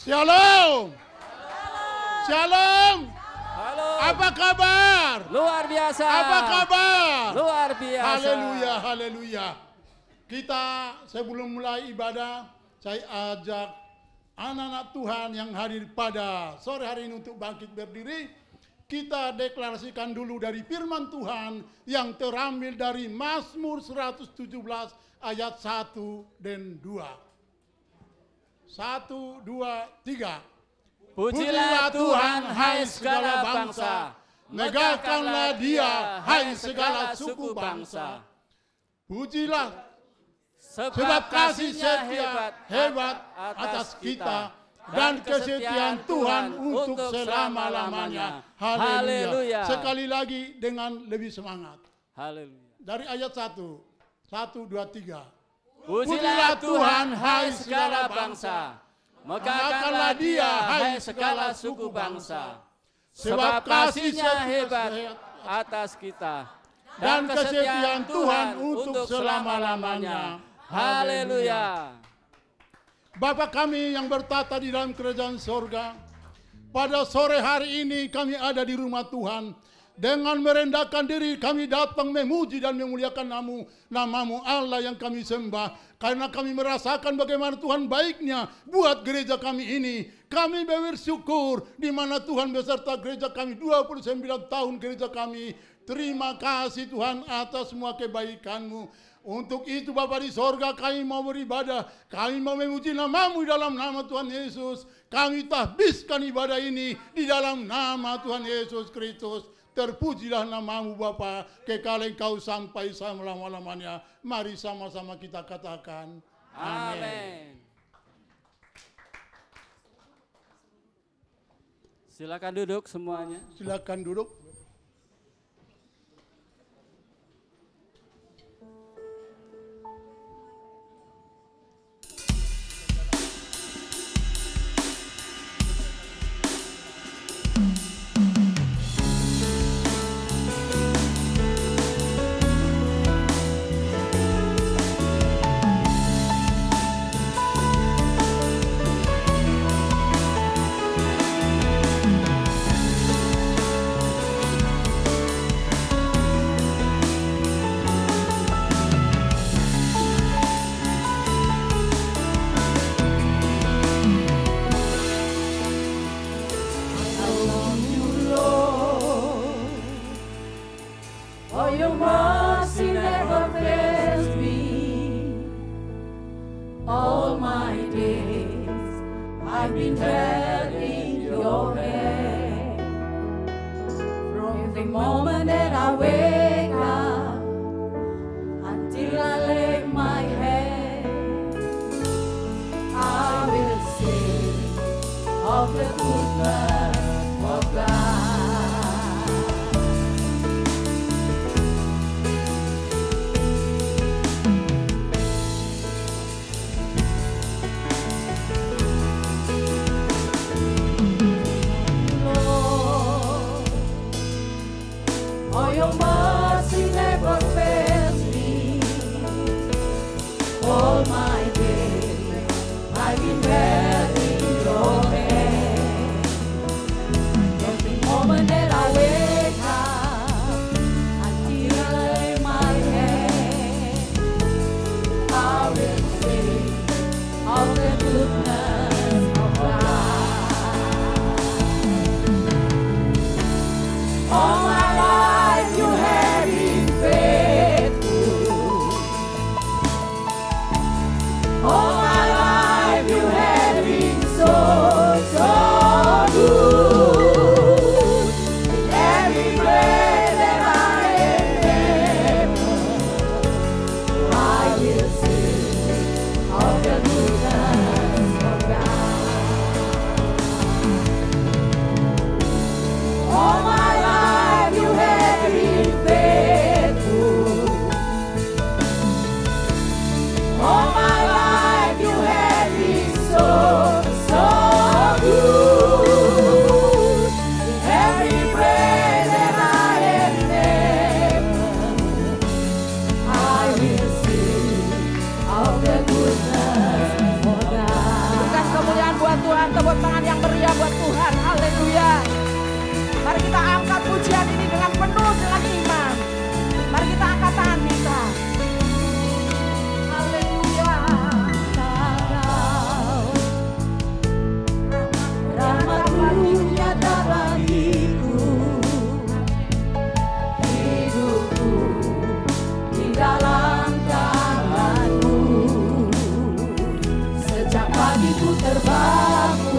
Shalom. Shalom. Halo. Apa kabar? Luar biasa. Apa kabar? Luar biasa. Haleluya, haleluya. Kita sebelum mulai ibadah, saya ajak anak-anak Tuhan yang hadir pada sore hari ini untuk bangkit berdiri. Kita deklarasikan dulu dari firman Tuhan yang terambil dari Mazmur 117 ayat 1 dan 2. 1, 2, 3. Pujilah Tuhan, hai segala bangsa. Megahkanlah Dia, hai segala suku bangsa. Pujilah, sebab kasih setia hebat atas kita dan kesetiaan Tuhan untuk selama-lamanya. Haleluya. Sekali lagi dengan lebih semangat. Haleluya. Dari ayat 1. 1, 2, 3. Pujilah Tuhan, hai segala bangsa. Megahkanlah Dia, hai segala suku bangsa. Sebab kasih-Nya hebat atas kita dan kesetiaan Tuhan untuk selama-lamanya. Haleluya. Bapa kami yang bertata di dalam kerajaan sorga, pada sore hari ini kami ada di rumah Tuhan. Dengan merendahkan diri kami datang memuji dan memuliakan namamu Allah yang kami sembah. Karena kami merasakan bagaimana Tuhan baiknya buat gereja kami ini. Kami bersyukur di mana Tuhan beserta gereja kami 29 tahun gereja kami. Terima kasih Tuhan atas semua kebaikan-Mu. Untuk itu Bapa di sorga kami mau beribadah. Kami mau memuji namamu di dalam nama Tuhan Yesus. Kami tahbiskan ibadah ini di dalam nama Tuhan Yesus Kristus. Terpujilah namamu Bapa, kekal Engkau sampai selama-lamanya. Mari sama-sama kita katakan amin. Silakan duduk semuanya. Silakan duduk. Dapat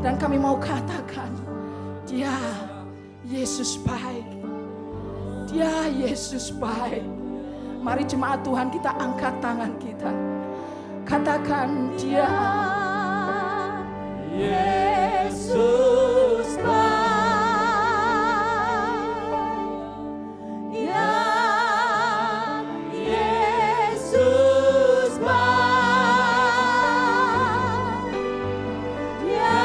Dan kami mau katakan, dia Yesus baik. Dia Yesus baik. Mari jemaat Tuhan, kita angkat tangan kita. Katakan, dia Yesus baik. Ya Yesus baik. Ya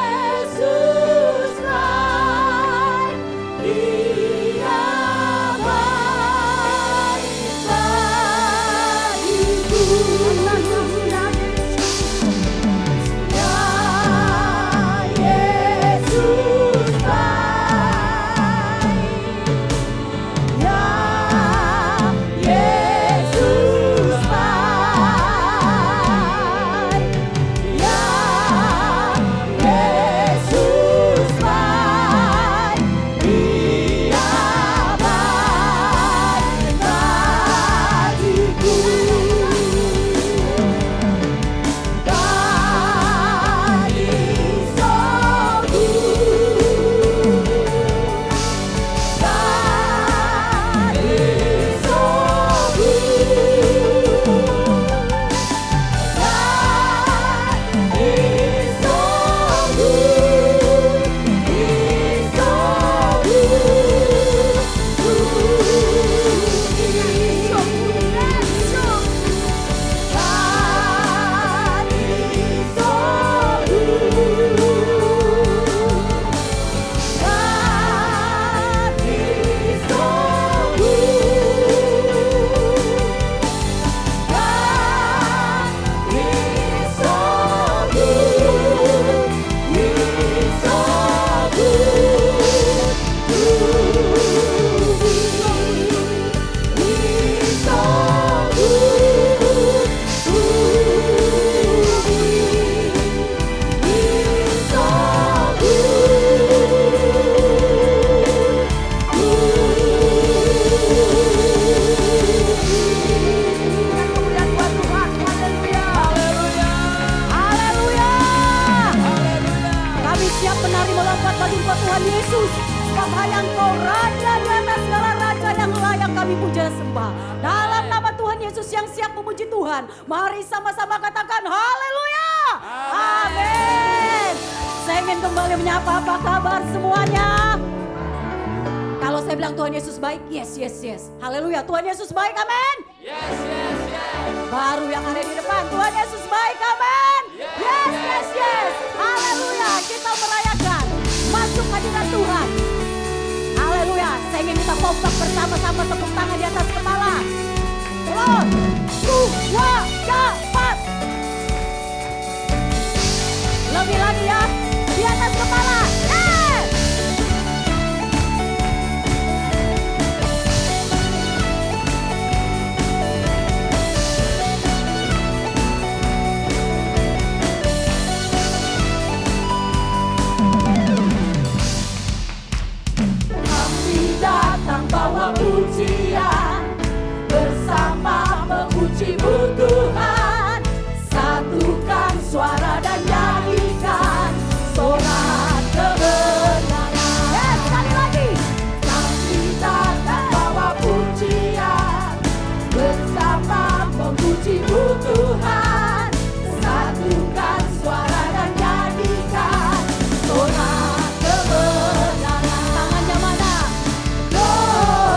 Yesus baik. Dia baik bagiku. Mari sama-sama katakan haleluya. Amin. Saya ingin kembali menyapa, apa kabar semuanya? Kalau saya bilang Tuhan Yesus baik, yes, yes, yes. Haleluya, Tuhan Yesus baik, amin. Yes, yes, yes. Baru yang ada di depan, Tuhan Yesus baik, amin. Yes, yes, yes. Haleluya, kita merayakan masuk hadirat Tuhan. Haleluya, saya ingin kita kompak bersama-sama, tepuk tangan di atas kepala. Terus. 2, 4. Lebih lagi ya, di atas kepala. Kami datang bawa pujian, bersama memuji-Mu Tuhan, satukan suara dan nyanyikan sorak kebenaran. Yes, sekali lagi. Kami datang bawa pujian, bersama memuji-Mu Tuhan, satukan suara dan nyanyikan sorak kebenaran. Tangannya mana? Gloria,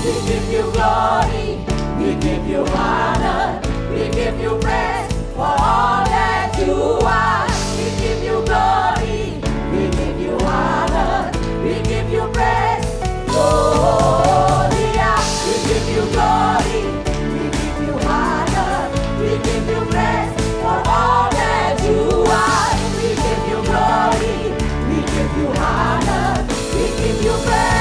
We give you glory, we give you honor, we give you praise for all that you are. We give you glory, we give you honor, we give you praise. Gloria, we give you glory, we give you honor, we give you praise for all that you are. We give you glory, we give you honor, we give you praise.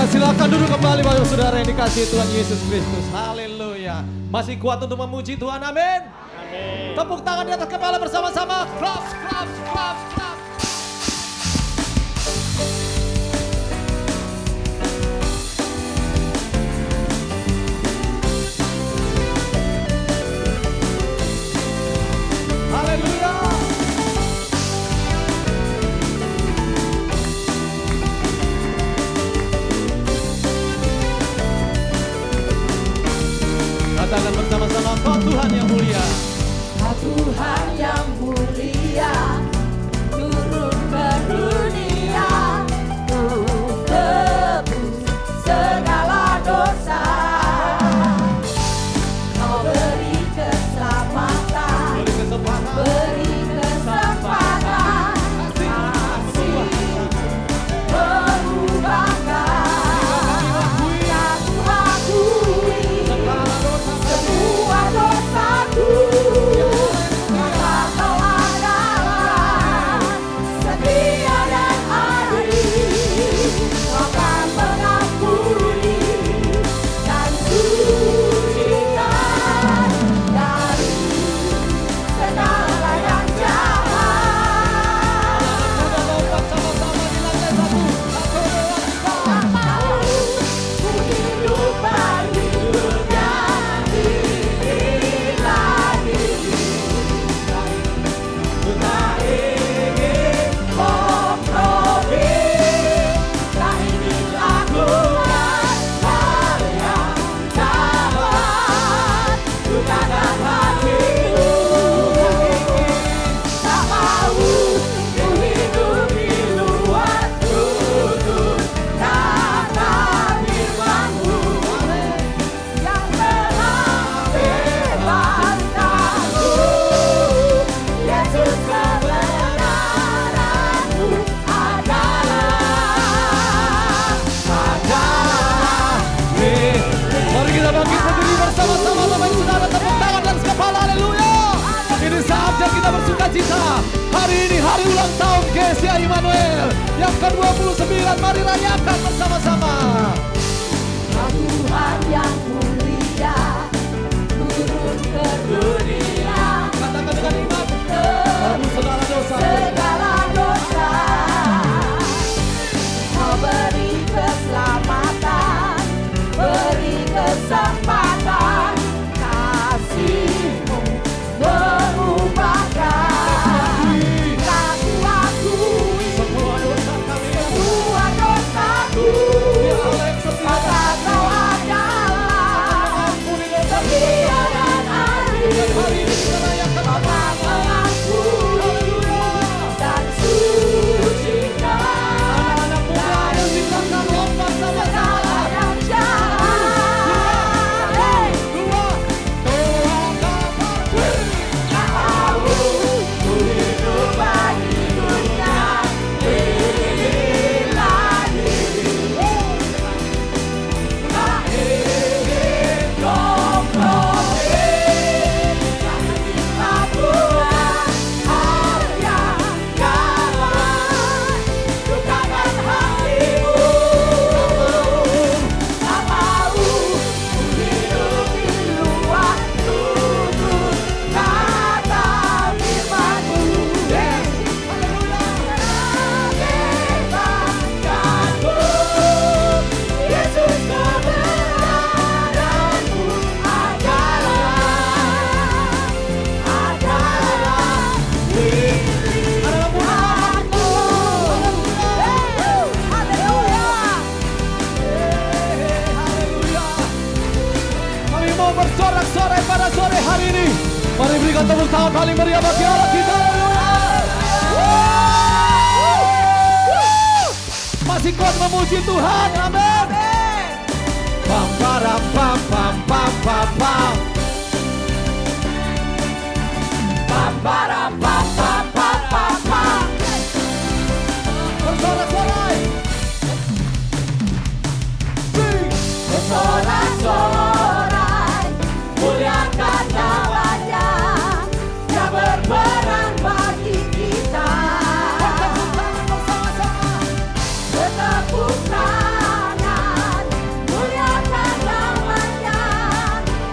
Silakan duduk kembali Bapak Saudara yang dikasihi Tuhan Yesus Kristus. Haleluya. Masih kuat untuk memuji Tuhan. Amin. Amin. Tepuk tangan di atas kepala bersama-sama. Claps, claps, claps, claps. Haleluya. Katakan bersama-sama, kau Tuhan yang mulia. Kau Tuhan yang mulia, turun ke dunia, untuk tebus segala dosa. Kau beri keselamatan, beri kesempatan, kasih mengubahkan. Semua dosaku, maka kau adalah setia dan adil. Kau akan mengampuni dan sucikan dari segala yang jahat. Sama-sama di lantai satu. Tak mau ku hidup baru dunia ini lagi. Tak ingin kompromi, tak ingin lakukan hal yang dapat lukakan hatimu. Tak mau ku hidup di luar tuntunan firman-Mu yang telah bebaskanku. Yesus, kebenaran-Mu adalah. Mari kita bangkit berdiri bersama-sama Bapak Ibu Saudara, tepuk tangan dan kepala. Haleluya. Ini saatnya kita bersuka cita. Hari ini hari ulang tahun GCA Immanuel yang ke-29. Mari rayakan bersama-sama. Kau Tuhan yang mulia, turun ke dunia, Katakan dengan iman. tebus Saudara dosa. segala dosa. Kau beri keselamatan, beri kesempatan, kasih-Mu mengubahkan. Tak ku akui Semua dosa kami. semua dosaku, maka kau adalah setia dan adil. Paling meriah bagi Allah kita. Masih kuat memuji Tuhan. Amin. Pam param pam pam pam pam pam. Pam param pam pam pam pam pam. Bersorak-sorai. Bersorak-sorai, muliakan namanya yang berperang bagi kita. Bertepuk tangan, muliakan namanya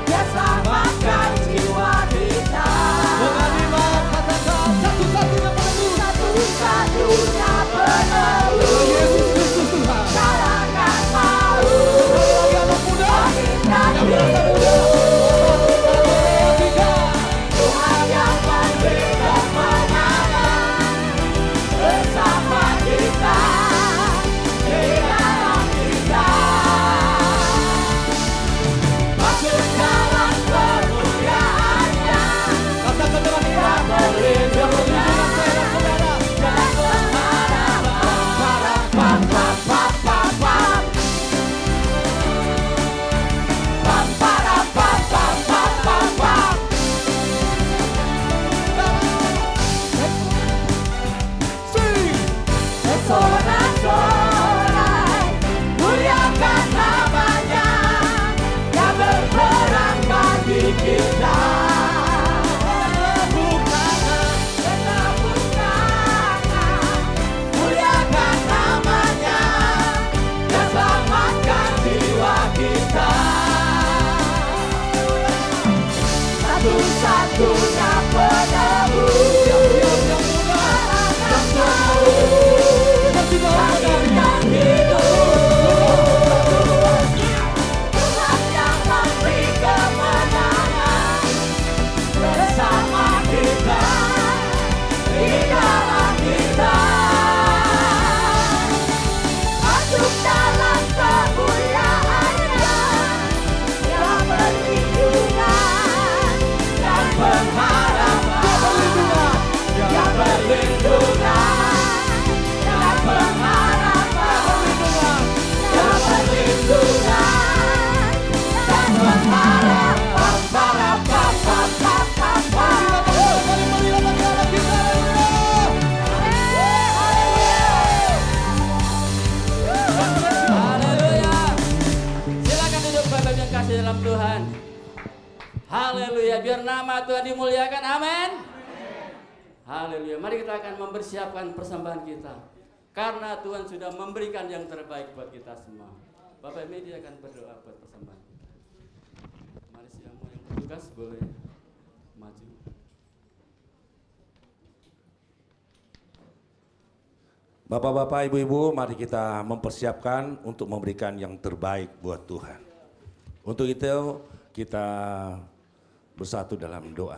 yang selamatkan jiwa kita. Satu-satunya penebus, satu-satunya penebus. Yesus Kristus Tuhan. Kalahkan maut. Yang merasa muda. Tuhan yang memberi kemenangan bersama kita, di dalam kita. Masuk dalam kemuliaannya. Katakan dengan Dia berlindungan dan berharap. Pam pam pam pam pam. Pam pam pam pam pam pam pam. Bersorak-sorai, muliakan namanya yang berperang bagi kita. Bertepuk tangan, muliakan namanya yang selamatkan jiwa kita. Satu-satunya penebus yang yang hidup. Tuhan yang memberi kemenangan bersama kita, di dalam kita. Masuk dalam kemuliaannya yang berlindungan dan pengharapan, yang berlindungan dan pengharapan, yang berlindungan dan pengharapan. Para papa papa papa. Haleluya. Silakan duduk Bapak yang kasih dalam Tuhan. Haleluya. Biar nama Tuhan dimuliakan. Amin. Haleluya. Mari kita akan mempersiapkan persembahan kita. Karena Tuhan sudah memberikan yang terbaik buat kita semua. Bapak media akan berdoa buat persembahan kita. Mari siapa yang bertugas boleh maju. Bapak-bapak, ibu-ibu, mari kita mempersiapkan untuk memberikan yang terbaik buat Tuhan. Untuk itu kita bersatu dalam doa.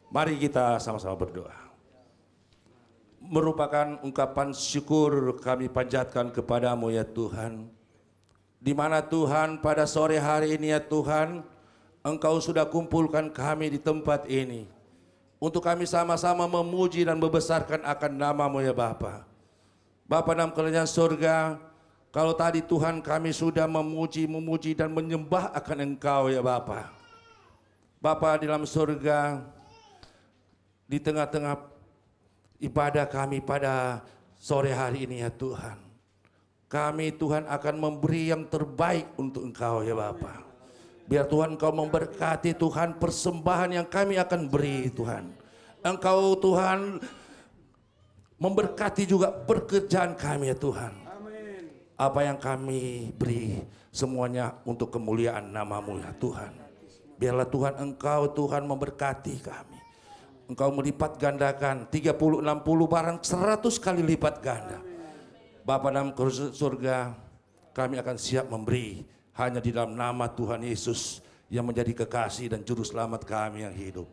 Mari kita sama-sama berdoa. Merupakan ungkapan syukur kami panjatkan kepadamu ya Tuhan. Di mana Tuhan pada sore hari ini ya Tuhan, Engkau sudah kumpulkan kami di tempat ini. Untuk kami sama-sama memuji dan membesarkan akan nama-Mu ya Bapa. Bapa dalam kerajaan surga, kalau tadi Tuhan kami sudah memuji dan menyembah akan Engkau ya Bapa. Bapa di dalam surga, di tengah-tengah ibadah kami pada sore hari ini ya Tuhan. Kami Tuhan akan memberi yang terbaik untuk Engkau ya Bapa. Biar Tuhan Engkau memberkati Tuhan persembahan yang kami akan beri Tuhan. Engkau Tuhan memberkati juga pekerjaan kami ya Tuhan. Amin. Apa yang kami beri semuanya untuk kemuliaan nama-Mu ya Tuhan. Biarlah Tuhan Engkau Tuhan memberkati kami. Engkau melipat gandakan 30, 60 barang 100 kali lipat ganda. Bapa dalam surga, kami akan siap memberi hanya di dalam nama Tuhan Yesus yang menjadi kekasih dan juru selamat kami yang hidup.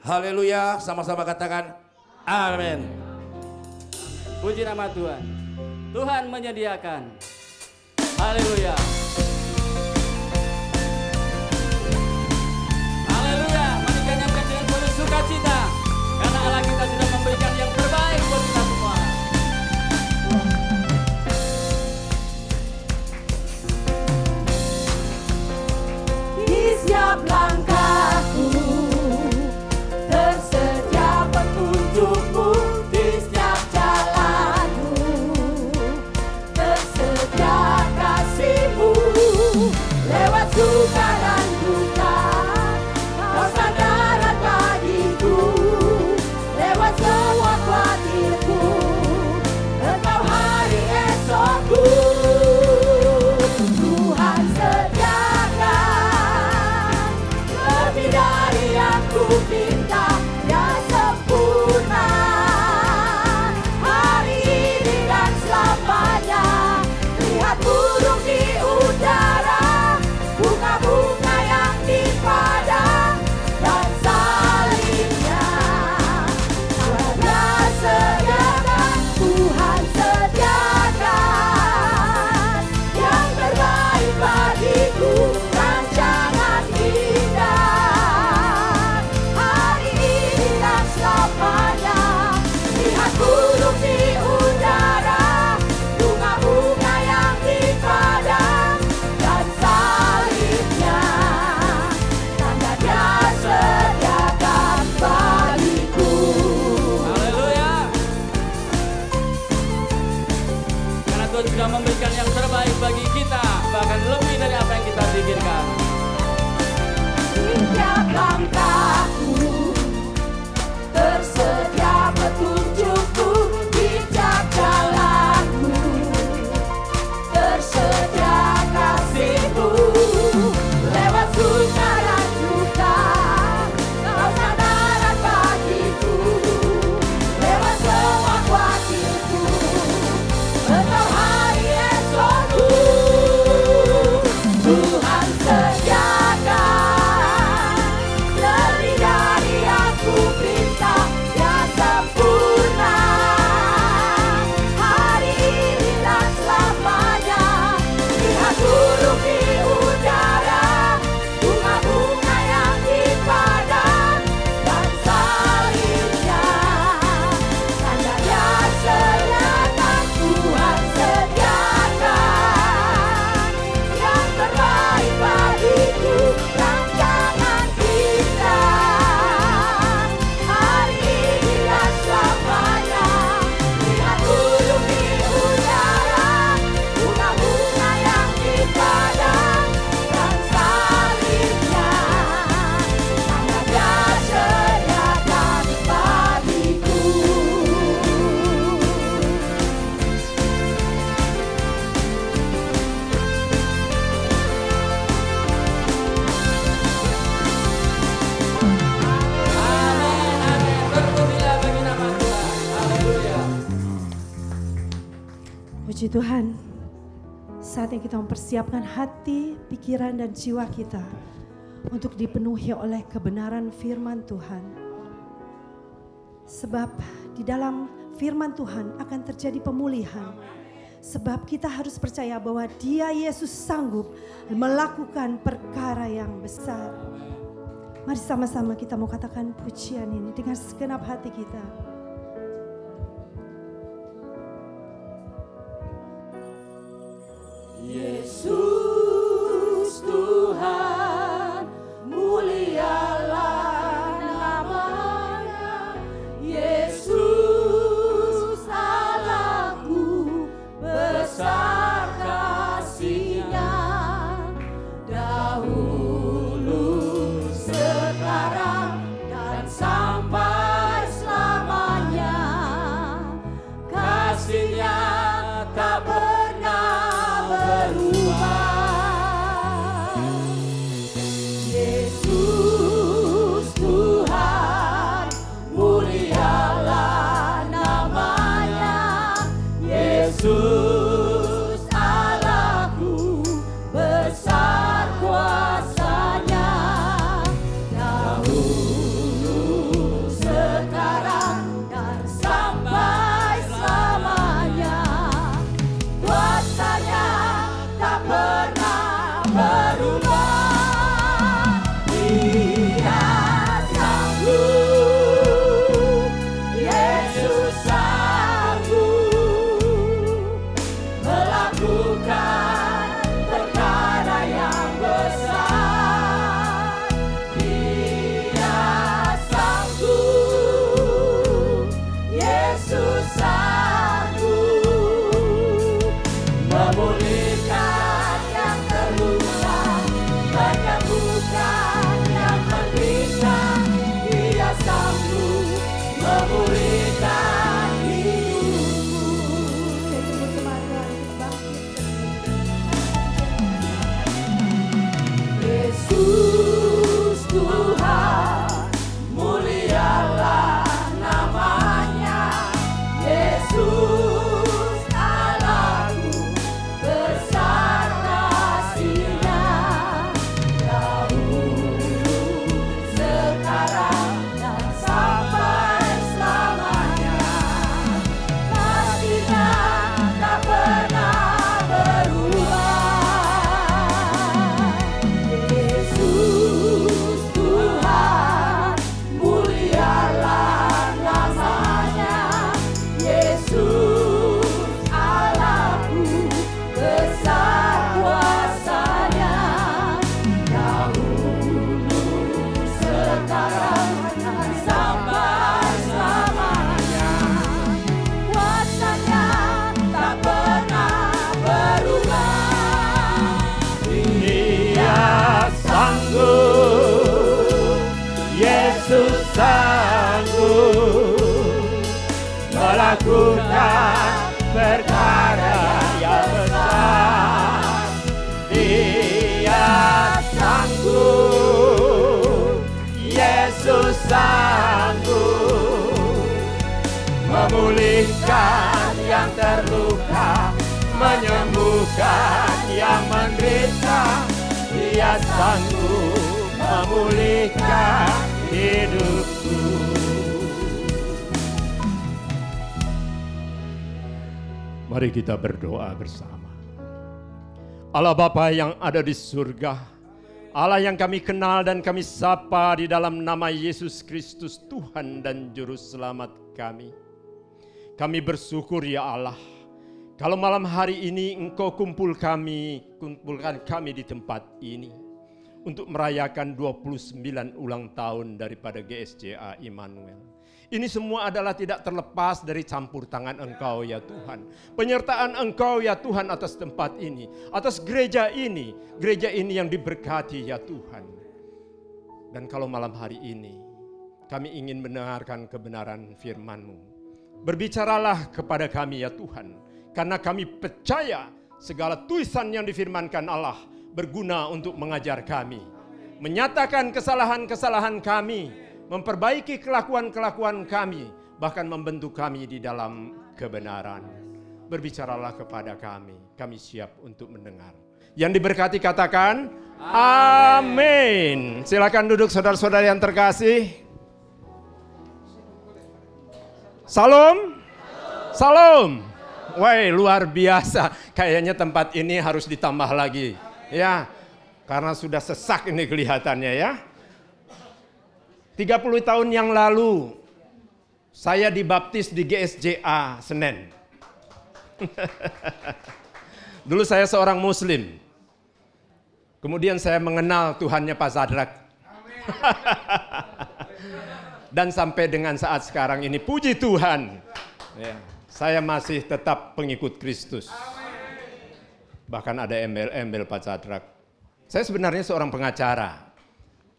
Haleluya, sama-sama katakan amin. Puji nama Tuhan. Tuhan menyediakan. Haleluya. Haleluya. Mari kita nyanyikan dengan penuh sukacita. sudah memberikan yang terbaik bagi kita, bahkan lebih dari apa yang kita pikirkan. Setiap langkahku tersedia petunjukku, di setiap jalanku tersedia kasih-Mu. Lewat suka dan duka Kau sadaran bagiku, lewat semua kuatirku Engkau hari esokku. Tuhan sediakan lebih dari aku minta, Dia sempurna hari ini dan selamanya. Lihat burung di udara, bunga-bunga yang di padang, dan salibnya tandanya sediakan. Tuhan sediakan yang terbaik bagiku, rancangan kita hari ini dan selamanya. Lihat burung di udara, bunga-bunga yang di padang, dan salibnya tandanya sediakan bagiku. Amin, amin. Terpujilah bagi nama Tuhan. Haleluya. Puji Tuhan, saatnya kita mempersiapkan hati, pikiran, dan jiwa kita untuk dipenuhi oleh kebenaran firman Tuhan. Sebab di dalam firman Tuhan akan terjadi pemulihan. Sebab kita harus percaya bahwa Dia Yesus sanggup melakukan perkara yang besar. Mari sama-sama kita mau katakan pujian ini dengan segenap hati kita. Yesus Tuhan, mulialah nama-Nya. Yesus Allahku, besar kasih-Nya. Dahulu, sekarang, dan sampai selamanya. Kasih-Nya tak pernah berubah. melakukan perkara yang besar. Dia sanggup, Yesus sanggup memulihkan yang terluka, menyembuhkan yang menderita. Dia sanggup memulihkan hidupku. Mari kita berdoa bersama. Allah Bapa yang ada di surga, Allah yang kami kenal dan kami sapa di dalam nama Yesus Kristus, Tuhan dan Juru Selamat kami. Kami bersyukur ya Allah, kalau malam hari ini Engkau kumpulkan kami di tempat ini untuk merayakan 29 ulang tahun daripada GSJA Immanuel. Ini semua adalah tidak terlepas dari campur tangan Engkau ya Tuhan. Penyertaan Engkau ya Tuhan atas tempat ini, atas gereja ini yang diberkati ya Tuhan. Dan kalau malam hari ini kami ingin mendengarkan kebenaran firman-Mu, berbicaralah kepada kami ya Tuhan. Karena kami percaya segala tulisan yang difirmankan Allah berguna untuk mengajar kami, menyatakan kesalahan-kesalahan kami, memperbaiki kelakuan-kelakuan kami, bahkan membentuk kami di dalam kebenaran. Berbicaralah kepada kami siap untuk mendengar. Yang diberkati katakan, amin. Silakan duduk saudara-saudara yang terkasih. Salam. Salam. Wah, luar biasa. Kayaknya tempat ini harus ditambah lagi. Ya, karena sudah sesak ini kelihatannya ya. 30 tahun yang lalu saya dibaptis di GSJA Senen. Dulu saya seorang muslim. Kemudian saya mengenal Tuhannya Pak Zadrak. Dan sampai dengan saat sekarang ini, puji Tuhan, ya, saya masih tetap pengikut Kristus. Bahkan ada embel-embel Pak Zadrak. Saya sebenarnya seorang pengacara.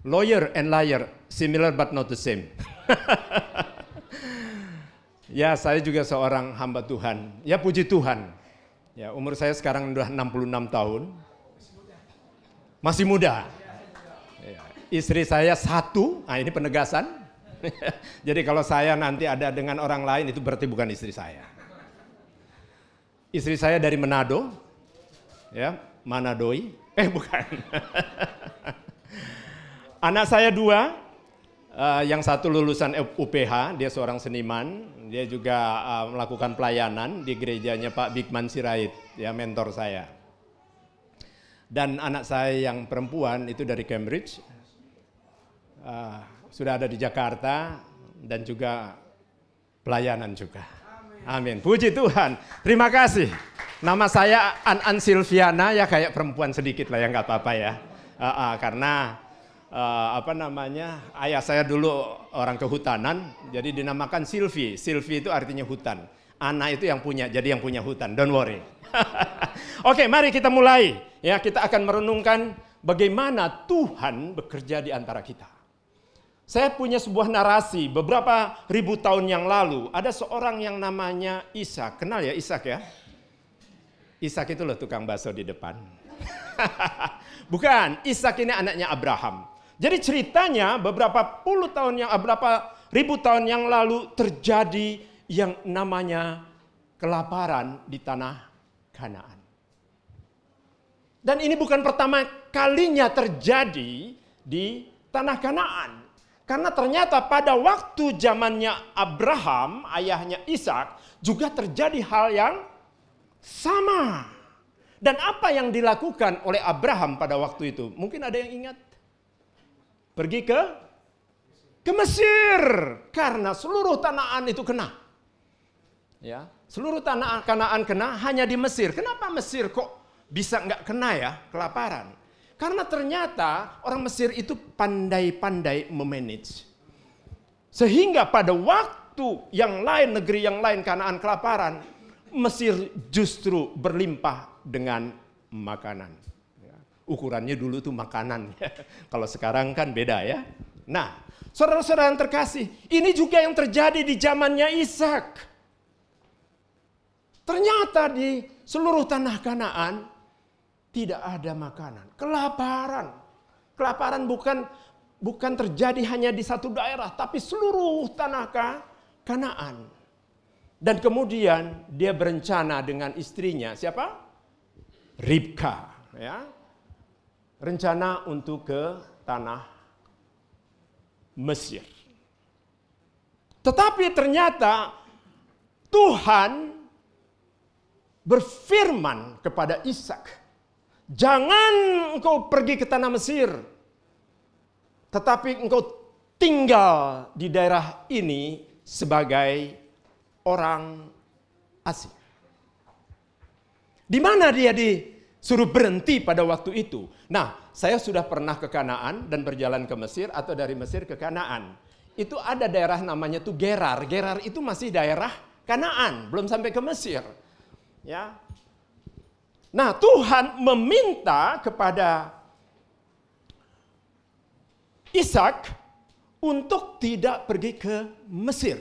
Lawyer and liar, similar but not the same. Ya, saya juga seorang hamba Tuhan. Ya, puji Tuhan. Ya, umur saya sekarang sudah 66 tahun. Masih muda. Ya, istri saya 1, nah ini penegasan. Jadi kalau saya nanti ada dengan orang lain, itu berarti bukan istri saya. Istri saya dari Manado. Ya, Manadoi. Bukan. Anak saya 2, yang satu lulusan UPH, dia seorang seniman, dia juga melakukan pelayanan di gerejanya Pak Bigman Sirait, ya mentor saya. Dan anak saya yang perempuan itu dari Cambridge, sudah ada di Jakarta dan juga pelayanan juga. Amin. Puji Tuhan. Terima kasih. Nama saya An Silviana, ya kayak perempuan sedikit lah ya, nggak apa-apa ya. Karena ayah saya dulu orang kehutanan, jadi dinamakan Silvi. Silvi itu artinya hutan. Ana itu yang punya, jadi yang punya hutan. Don't worry. Oke, mari kita mulai. Ya, kita akan merenungkan bagaimana Tuhan bekerja di antara kita. Saya punya sebuah narasi beberapa ribu tahun yang lalu. Ada seorang yang namanya Ishak. Kenal ya Ishak ya? Ishak itu loh tukang bakso di depan. Bukan, Ishak ini anaknya Abraham. Jadi ceritanya beberapa ribu tahun yang lalu terjadi yang namanya kelaparan di tanah Kanaan. Dan ini bukan pertama kalinya terjadi di tanah Kanaan. Karena ternyata pada waktu zamannya Abraham, ayahnya Ishak, juga terjadi hal yang sama. Dan apa yang dilakukan oleh Abraham pada waktu itu? Mungkin ada yang ingat? Pergi ke Mesir. Karena seluruh Kanaan itu kena. Ya, seluruh tanah Kanaan kena, hanya di Mesir. Kenapa Mesir kok bisa nggak kena ya kelaparan? Karena ternyata orang Mesir itu pandai-pandai memanage. Sehingga pada waktu yang lain, negeri yang lain Kanaan kelaparan, Mesir justru berlimpah dengan makanan. Ukurannya dulu tuh makanan. Kalau sekarang kan beda ya. Nah, saudara-saudara yang terkasih, ini juga yang terjadi di zamannya Ishak. Ternyata di seluruh tanah Kanaan tidak ada makanan. Kelaparan. Kelaparan bukan terjadi hanya di satu daerah, tapi seluruh tanah Kanaan. Dan kemudian dia berencana dengan istrinya, siapa? Ribka, ya. Rencana untuk ke tanah Mesir. Tetapi ternyata Tuhan berfirman kepada Ishak, jangan engkau pergi ke tanah Mesir, tetapi engkau tinggal di daerah ini sebagai orang asing. Di mana dia disuruh berhenti pada waktu itu? Nah, saya sudah pernah ke Kanaan dan berjalan ke Mesir atau dari Mesir ke Kanaan. Itu ada daerah namanya tuh Gerar. Gerar itu masih daerah Kanaan, belum sampai ke Mesir. Ya. Nah, Tuhan meminta kepada Ishak untuk tidak pergi ke Mesir.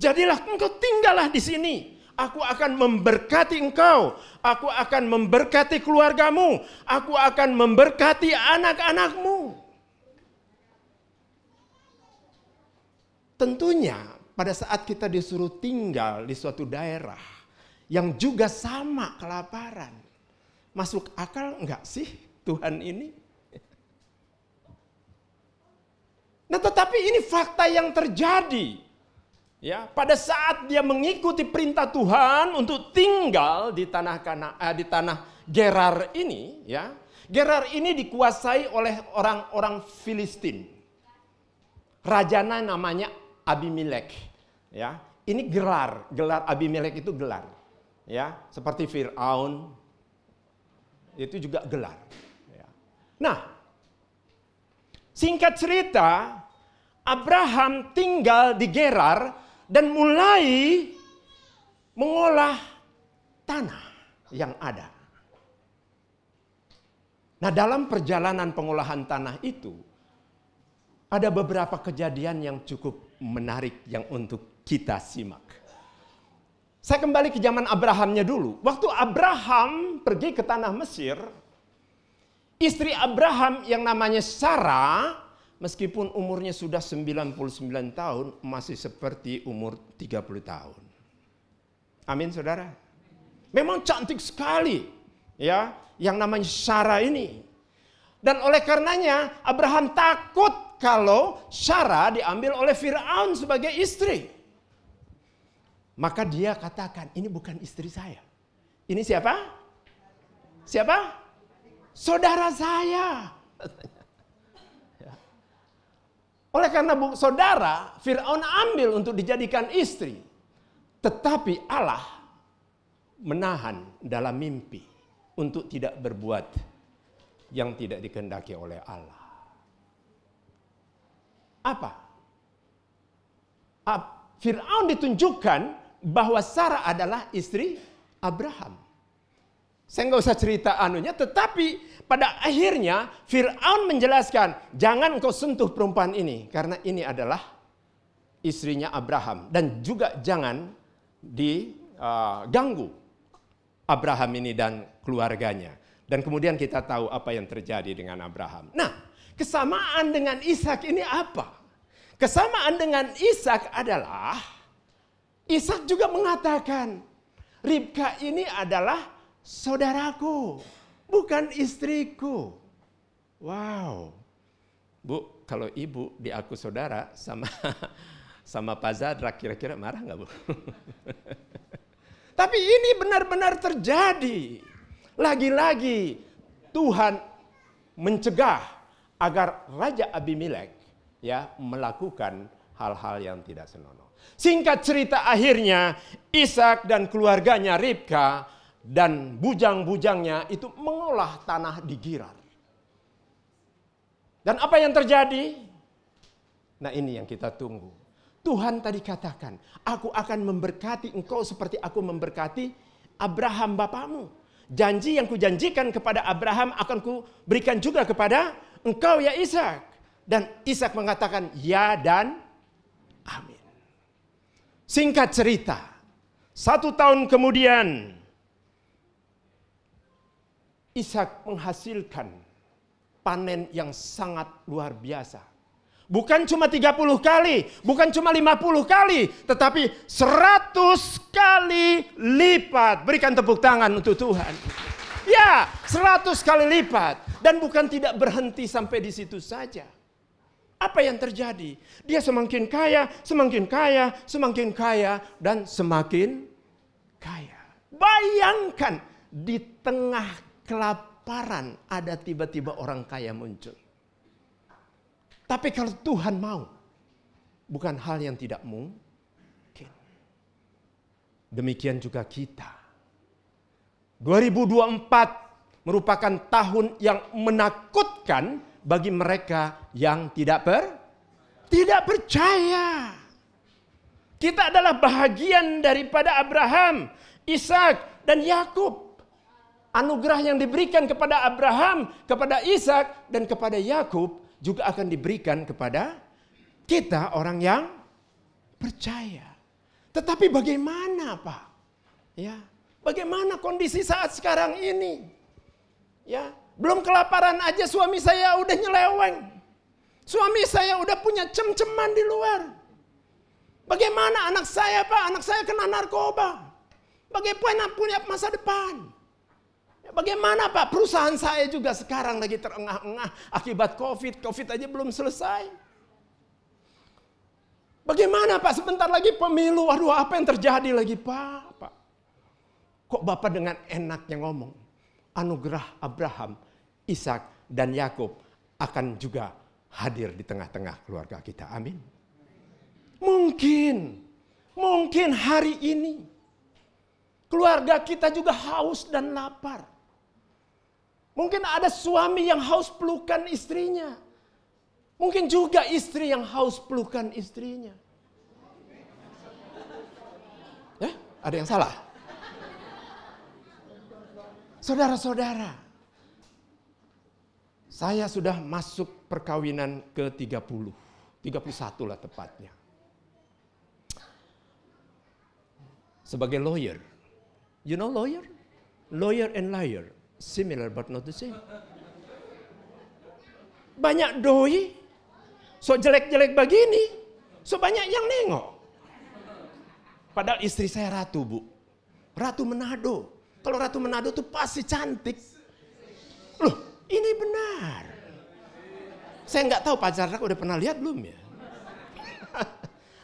Jadilah engkau tinggallah di sini. Aku akan memberkati engkau. Aku akan memberkati keluargamu. Aku akan memberkati anak-anakmu. Tentunya pada saat kita disuruh tinggal di suatu daerah yang juga sama kelaparan, masuk akal enggak sih Tuhan ini? Nah, tetapi ini fakta yang terjadi. Ya, pada saat dia mengikuti perintah Tuhan untuk tinggal di tanah Gerar ini, ya. Gerar ini dikuasai oleh orang-orang Filistin. Rajanya namanya Abimelek, ya. Ini gelar Abimelek itu gelar, ya, seperti Firaun itu juga gelar. Ya. Nah, singkat cerita, Abraham tinggal di Gerar dan mulai mengolah tanah yang ada. Nah, dalam perjalanan pengolahan tanah itu ada beberapa kejadian yang cukup menarik yang untuk kita simak. Saya kembali ke zaman Abrahamnya dulu. Waktu Abraham pergi ke tanah Mesir, istri Abraham yang namanya Sarah, meskipun umurnya sudah 99 tahun, masih seperti umur 30 tahun. Amin, saudara. Memang cantik sekali, ya, yang namanya Sarah ini. Dan oleh karenanya Abraham takut kalau Sarah diambil oleh Firaun sebagai istri. Maka dia katakan, ini bukan istri saya. Ini siapa? Siapa? Saudara saya. Oleh karena saudara, Firaun ambil untuk dijadikan istri. Tetapi Allah menahan dalam mimpi untuk tidak berbuat yang tidak dikehendaki oleh Allah. Apa? Firaun ditunjukkan bahwa Sarah adalah istri Abraham. Saya nggak usah cerita anunya, tetapi pada akhirnya Firaun menjelaskan, jangan kau sentuh perempuan ini karena ini adalah istrinya Abraham, dan juga jangan diganggu Abraham ini dan keluarganya. Dan kemudian kita tahu apa yang terjadi dengan Abraham. Nah, kesamaan dengan Ishak ini apa? Kesamaan dengan Ishak adalah Ishak juga mengatakan, Ribka ini adalah saudaraku, bukan istriku. Wow. Bu, kalau ibu diaku saudara sama Pak Zadrak, kira-kira marah nggak, Bu? Tapi ini benar-benar terjadi. Lagi-lagi Tuhan mencegah agar Raja Abimelek ya melakukan hal-hal yang tidak senonoh. Singkat cerita, akhirnya Ishak dan keluarganya Ribka dan bujang-bujangnya itu mengolah tanah di Gerar. Dan apa yang terjadi? Nah, ini yang kita tunggu. Tuhan tadi katakan, aku akan memberkati engkau seperti aku memberkati Abraham bapamu. Janji yang kujanjikan kepada Abraham akan kuberikan juga kepada engkau ya Ishak. Dan Ishak mengatakan ya dan amin. Singkat cerita, 1 tahun kemudian, Ishak menghasilkan panen yang sangat luar biasa. Bukan cuma 30 kali, bukan cuma 50 kali, tetapi 100 kali lipat. Berikan tepuk tangan untuk Tuhan. Ya, 100 kali lipat. Dan bukan tidak berhenti sampai di situ saja. Apa yang terjadi? Dia semakin kaya, semakin kaya, semakin kaya, dan semakin kaya. Bayangkan di tengah kelaparan ada tiba-tiba orang kaya muncul. Tapi kalau Tuhan mau, bukan hal yang tidak mungkin. Demikian juga kita. 2024 merupakan tahun yang menakutkan bagi mereka yang tidak percaya. Kita adalah bahagian daripada Abraham, Ishak, dan Yakub. Anugerah yang diberikan kepada Abraham, kepada Ishak, dan kepada Yakub juga akan diberikan kepada kita orang yang percaya. Tetapi bagaimana, Pak? Ya, bagaimana kondisi saat sekarang ini? Ya, belum kelaparan aja suami saya udah nyeleweng. Suami saya udah punya cem-ceman di luar. Bagaimana anak saya, Pak? Anak saya kena narkoba. Bagaimana punya masa depan? Bagaimana, Pak? Perusahaan saya juga sekarang lagi terengah-engah akibat COVID. COVID aja belum selesai. Bagaimana, Pak? Sebentar lagi pemilu. Aduh, apa yang terjadi lagi, Pak? Kok Bapak dengan enaknya ngomong? Anugerah Abraham, Ishak, dan Yakub akan juga hadir di tengah-tengah keluarga kita. Amin. Mungkin hari ini keluarga kita juga haus dan lapar. Mungkin ada suami yang haus pelukan istrinya. Mungkin juga istri yang haus pelukan istrinya. Ada yang salah? Saudara-saudara, saya sudah masuk perkawinan ke 30, 31 lah tepatnya. Sebagai lawyer, you know lawyer? Lawyer and liar, similar but not the same. Banyak doi, so jelek-jelek begini, so banyak yang nengok. Padahal istri saya ratu, Bu. Ratu Manado. Kalau Ratu Manado tuh pasti cantik. Loh, ini benar. Saya nggak tahu pacarnya udah pernah lihat belum ya?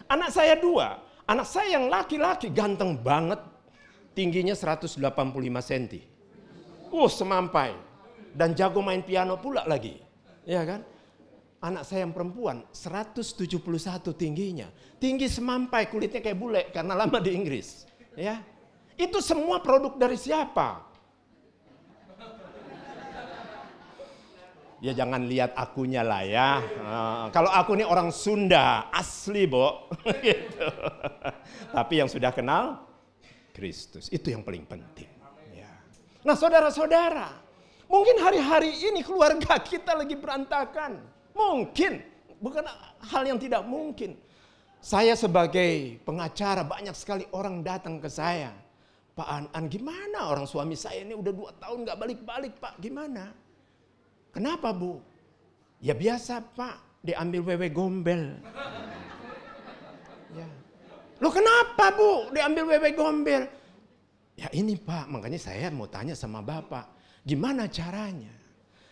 Anak saya 2. Anak saya yang laki-laki ganteng banget. Tingginya 185 cm. Semampai. Dan jago main piano pula lagi. Ya kan? Anak saya yang perempuan 171 tingginya. Tinggi semampai, kulitnya kayak bule karena lama di Inggris. Ya. Itu semua produk dari siapa? Ya jangan lihat akunya lah ya. Kalau aku ini orang Sunda, asli, Bo. Gitu. Tapi yang sudah kenal Kristus, itu yang paling penting. Ya. Nah, saudara-saudara, mungkin hari-hari ini keluarga kita lagi berantakan. Mungkin, bukan hal yang tidak mungkin. Saya sebagai pengacara, banyak sekali orang datang ke saya. Pak An, gimana orang suami saya ini udah 2 tahun gak balik-balik, Pak, gimana? Kenapa, Bu? Ya biasa, Pak, diambil wewe gombel. Ya. Loh kenapa, Bu, diambil wewe gombel? Ya ini, Pak, makanya saya mau tanya sama Bapak, gimana caranya?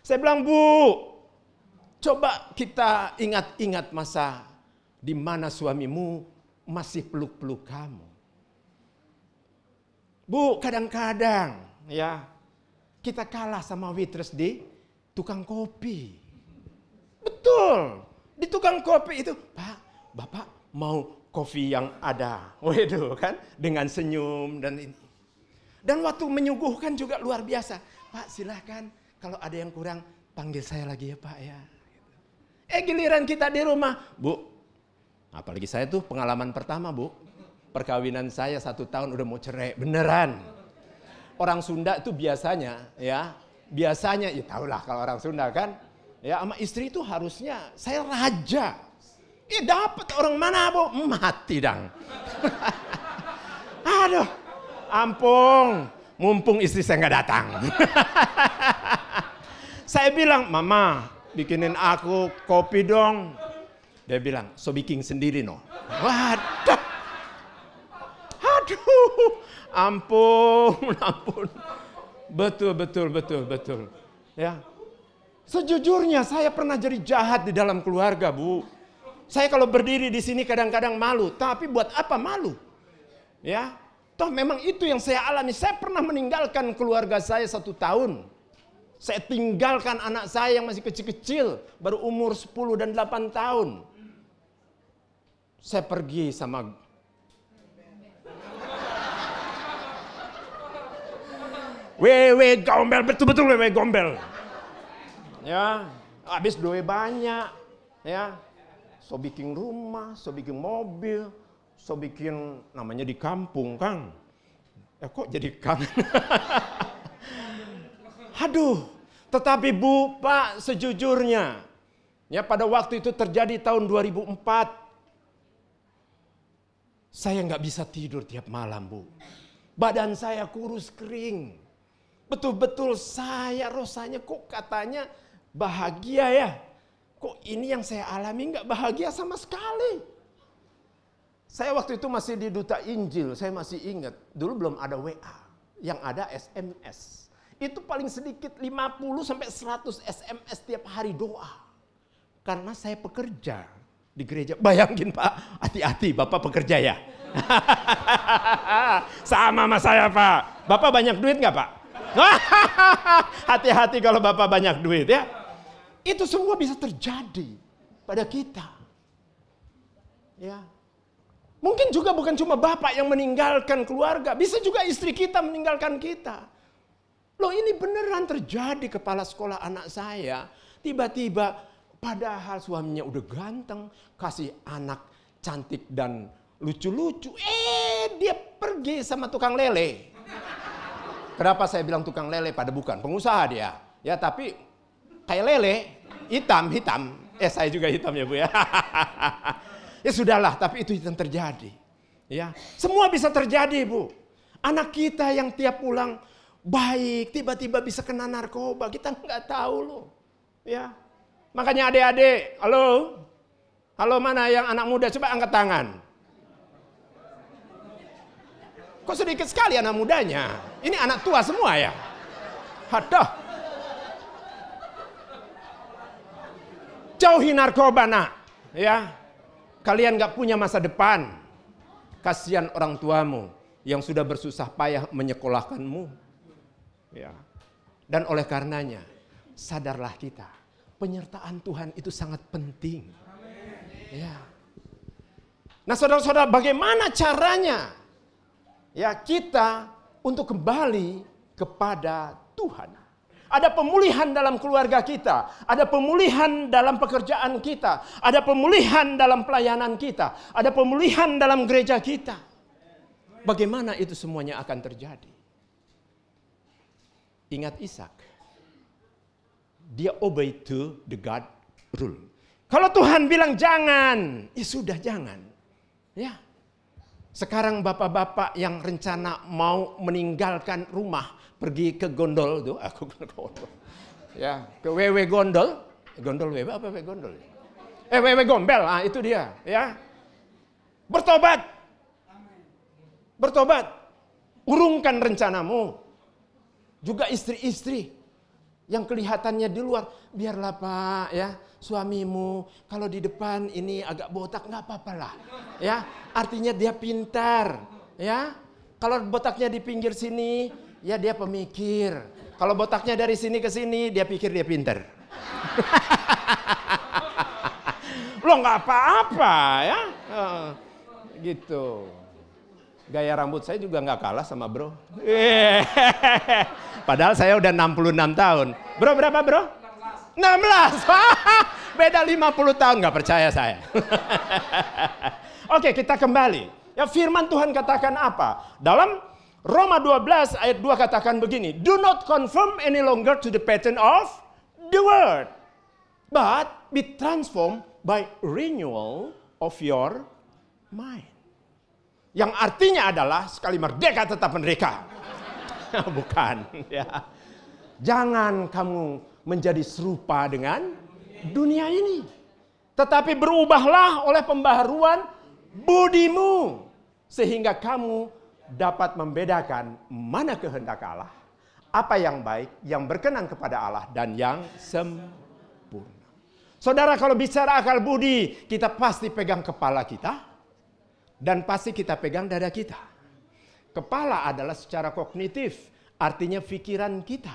Saya bilang, Bu, coba kita ingat-ingat masa di mana suamimu masih peluk-peluk kamu. Bu, kadang-kadang ya kita kalah sama waitress di tukang kopi. Betul. Di tukang kopi itu, Pak, Bapak mau kopi yang ada. Waduh kan, dengan senyum dan ini. Dan waktu menyuguhkan juga luar biasa. Pak, silakan kalau ada yang kurang panggil saya lagi ya, Pak ya. Giliran kita di rumah, Bu. Apalagi saya tuh pengalaman pertama, Bu. Perkawinan saya 1 tahun udah mau cerai, beneran. Orang Sunda itu biasanya ya tahulah kalau orang Sunda kan, ya sama istri itu harusnya saya raja. Dapat orang mana, Bu? Mati dang. Aduh, ampun, mumpung istri saya nggak datang. Saya bilang, Mama, bikinin aku kopi dong. Dia bilang, so bikin sendiri no. Waduh, aduh, ampun. Betul. Ya, sejujurnya saya pernah jadi jahat di dalam keluarga, Bu. Saya kalau berdiri di sini kadang-kadang malu, tapi buat apa malu? Ya, toh memang itu yang saya alami. Saya pernah meninggalkan keluarga saya 1 tahun. Saya tinggalkan anak saya yang masih kecil-kecil, baru umur 10 dan 8 tahun. Saya pergi sama wewe gombel, betul-betul wewe gombel. Ya, habis duit banyak, ya. So bikin rumah, so bikin mobil, so bikin namanya di kampung, Kang. Kok jadi Kang? Aduh, tetapi Bu, Pak, sejujurnya, ya pada waktu itu terjadi tahun 2004. Saya nggak bisa tidur tiap malam, Bu. Badan saya kurus kering. Betul-betul saya rasanya kok katanya bahagia ya. Kok ini yang saya alami nggak bahagia sama sekali. Saya waktu itu masih di Duta Injil, saya masih ingat. Dulu belum ada WA, yang ada SMS. Itu paling sedikit 50 sampai 100 SMS tiap hari doa. Karena saya pekerja di gereja. Bayangin Pak, hati-hati Bapak pekerja ya. Sama sama saya Pak. Bapak banyak duit nggak Pak? Hati-hati kalau Bapak banyak duit ya. Itu semua bisa terjadi pada kita. Ya. Mungkin juga bukan cuma Bapak yang meninggalkan keluarga, bisa juga istri kita meninggalkan kita. Loh ini beneran terjadi. Kepala sekolah anak saya tiba-tiba, padahal suaminya udah ganteng, kasih anak cantik dan lucu-lucu, dia pergi sama tukang lele. Kenapa saya bilang tukang lele? Pada bukan pengusaha dia, ya tapi kayak lele, hitam. Saya juga hitam ya Bu ya. Ya sudahlah, tapi itu yang terjadi. Ya, semua bisa terjadi Bu. Anak kita yang tiap pulang baik, tiba-tiba bisa kena narkoba, kita nggak tahu loh. Ya, makanya adik-adik, halo mana yang anak muda, coba angkat tangan. Kok sedikit sekali anak mudanya? Ini anak tua semua ya? Aduh. Jauhi narkoba nak. Ya. Kalian gak punya masa depan. Kasihan orang tuamu yang sudah bersusah payah menyekolahkanmu. Ya. Dan oleh karenanya, sadarlah kita. Penyertaan Tuhan itu sangat penting. Ya. Nah saudara-saudara, bagaimana caranya? Ya kita untuk kembali kepada Tuhan. Ada pemulihan dalam keluarga kita, ada pemulihan dalam pekerjaan kita, ada pemulihan dalam pelayanan kita, ada pemulihan dalam gereja kita. Bagaimana itu semuanya akan terjadi? Ingat Ishak. Dia obey to the God rule. Kalau Tuhan bilang jangan, ya sudah jangan. Ya. Sekarang bapak-bapak yang rencana mau meninggalkan rumah, pergi ke gondol tuh, aku ke gondol. Ya, ke wewe gondol. Gondol wewe apa wewe gondol? Wewe gombel, itu dia, ya. Bertobat. Bertobat. Urungkan rencanamu. Juga istri-istri yang kelihatannya di luar, biarlah Pak, ya. Suamimu kalau di depan ini agak botak nggak apa-apa lah, ya. Artinya dia pintar, ya. Kalau botaknya di pinggir sini, ya dia pemikir. Kalau botaknya dari sini ke sini, dia pikir dia pintar. Lo nggak apa-apa, ya. Gitu. Gaya rambut saya juga nggak kalah sama bro. Padahal saya udah 66 tahun. Bro berapa bro? 16. Beda 50 tahun, nggak percaya saya. Oke, kita kembali. Ya, firman Tuhan katakan apa? Dalam Roma 12 ayat 2 katakan begini, do not conform any longer to the pattern of the world, but be transformed by renewal of your mind. Yang artinya adalah sekali merdeka tetap merdeka. Bukan. Ya. Jangan kamu menjadi serupa dengan dunia ini. Tetapi berubahlah oleh pembaharuan budimu. Sehingga kamu dapat membedakan mana kehendak Allah. Apa yang baik, yang berkenan kepada Allah, dan yang sempurna. Saudara, kalau bicara akal budi, kita pasti pegang kepala kita. Dan pasti kita pegang dada kita. Kepala adalah secara kognitif, artinya pikiran kita.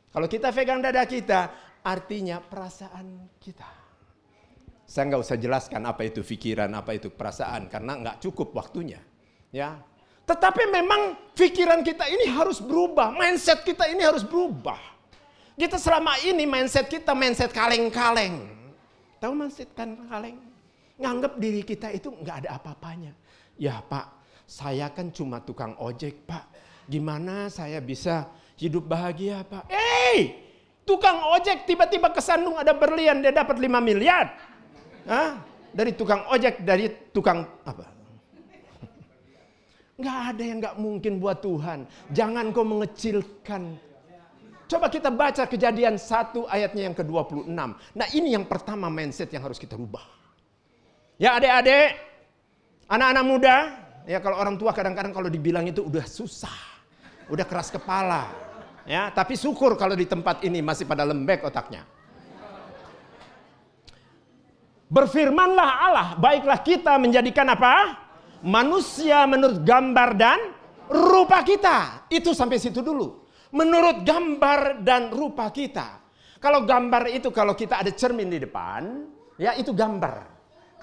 Kalau kita pegang dada kita, artinya perasaan kita. Saya nggak usah jelaskan apa itu pikiran, apa itu perasaan, karena nggak cukup waktunya. Ya, tetapi memang pikiran kita ini harus berubah, mindset kita ini harus berubah. Kita selama ini mindset kita mindset kaleng-kaleng. Tahu mindset kaleng? Nganggap diri kita itu nggak ada apa-apanya. Ya Pak, saya kan cuma tukang ojek Pak. Gimana saya bisa hidup bahagia Pak? Tukang ojek tiba-tiba kesandung ada berlian, dia dapat 5 miliar. Hah? Dari tukang ojek, dari tukang apa? Nggak ada yang nggak mungkin buat Tuhan. Jangan kau mengecilkan. Coba kita baca Kejadian 1 ayatnya yang ke-26. Nah ini yang pertama mindset yang harus kita rubah. Ya adik-adik, anak-anak muda, ya kalau orang tua kadang-kadang kalau dibilang itu udah susah, udah keras kepala. Ya, tapi syukur kalau di tempat ini masih pada lembek otaknya. Berfirmanlah Allah, baiklah kita menjadikan apa? Manusia menurut gambar dan rupa kita. Itu sampai situ dulu. Menurut gambar dan rupa kita. Kalau gambar itu kalau kita ada cermin di depan, ya itu gambar.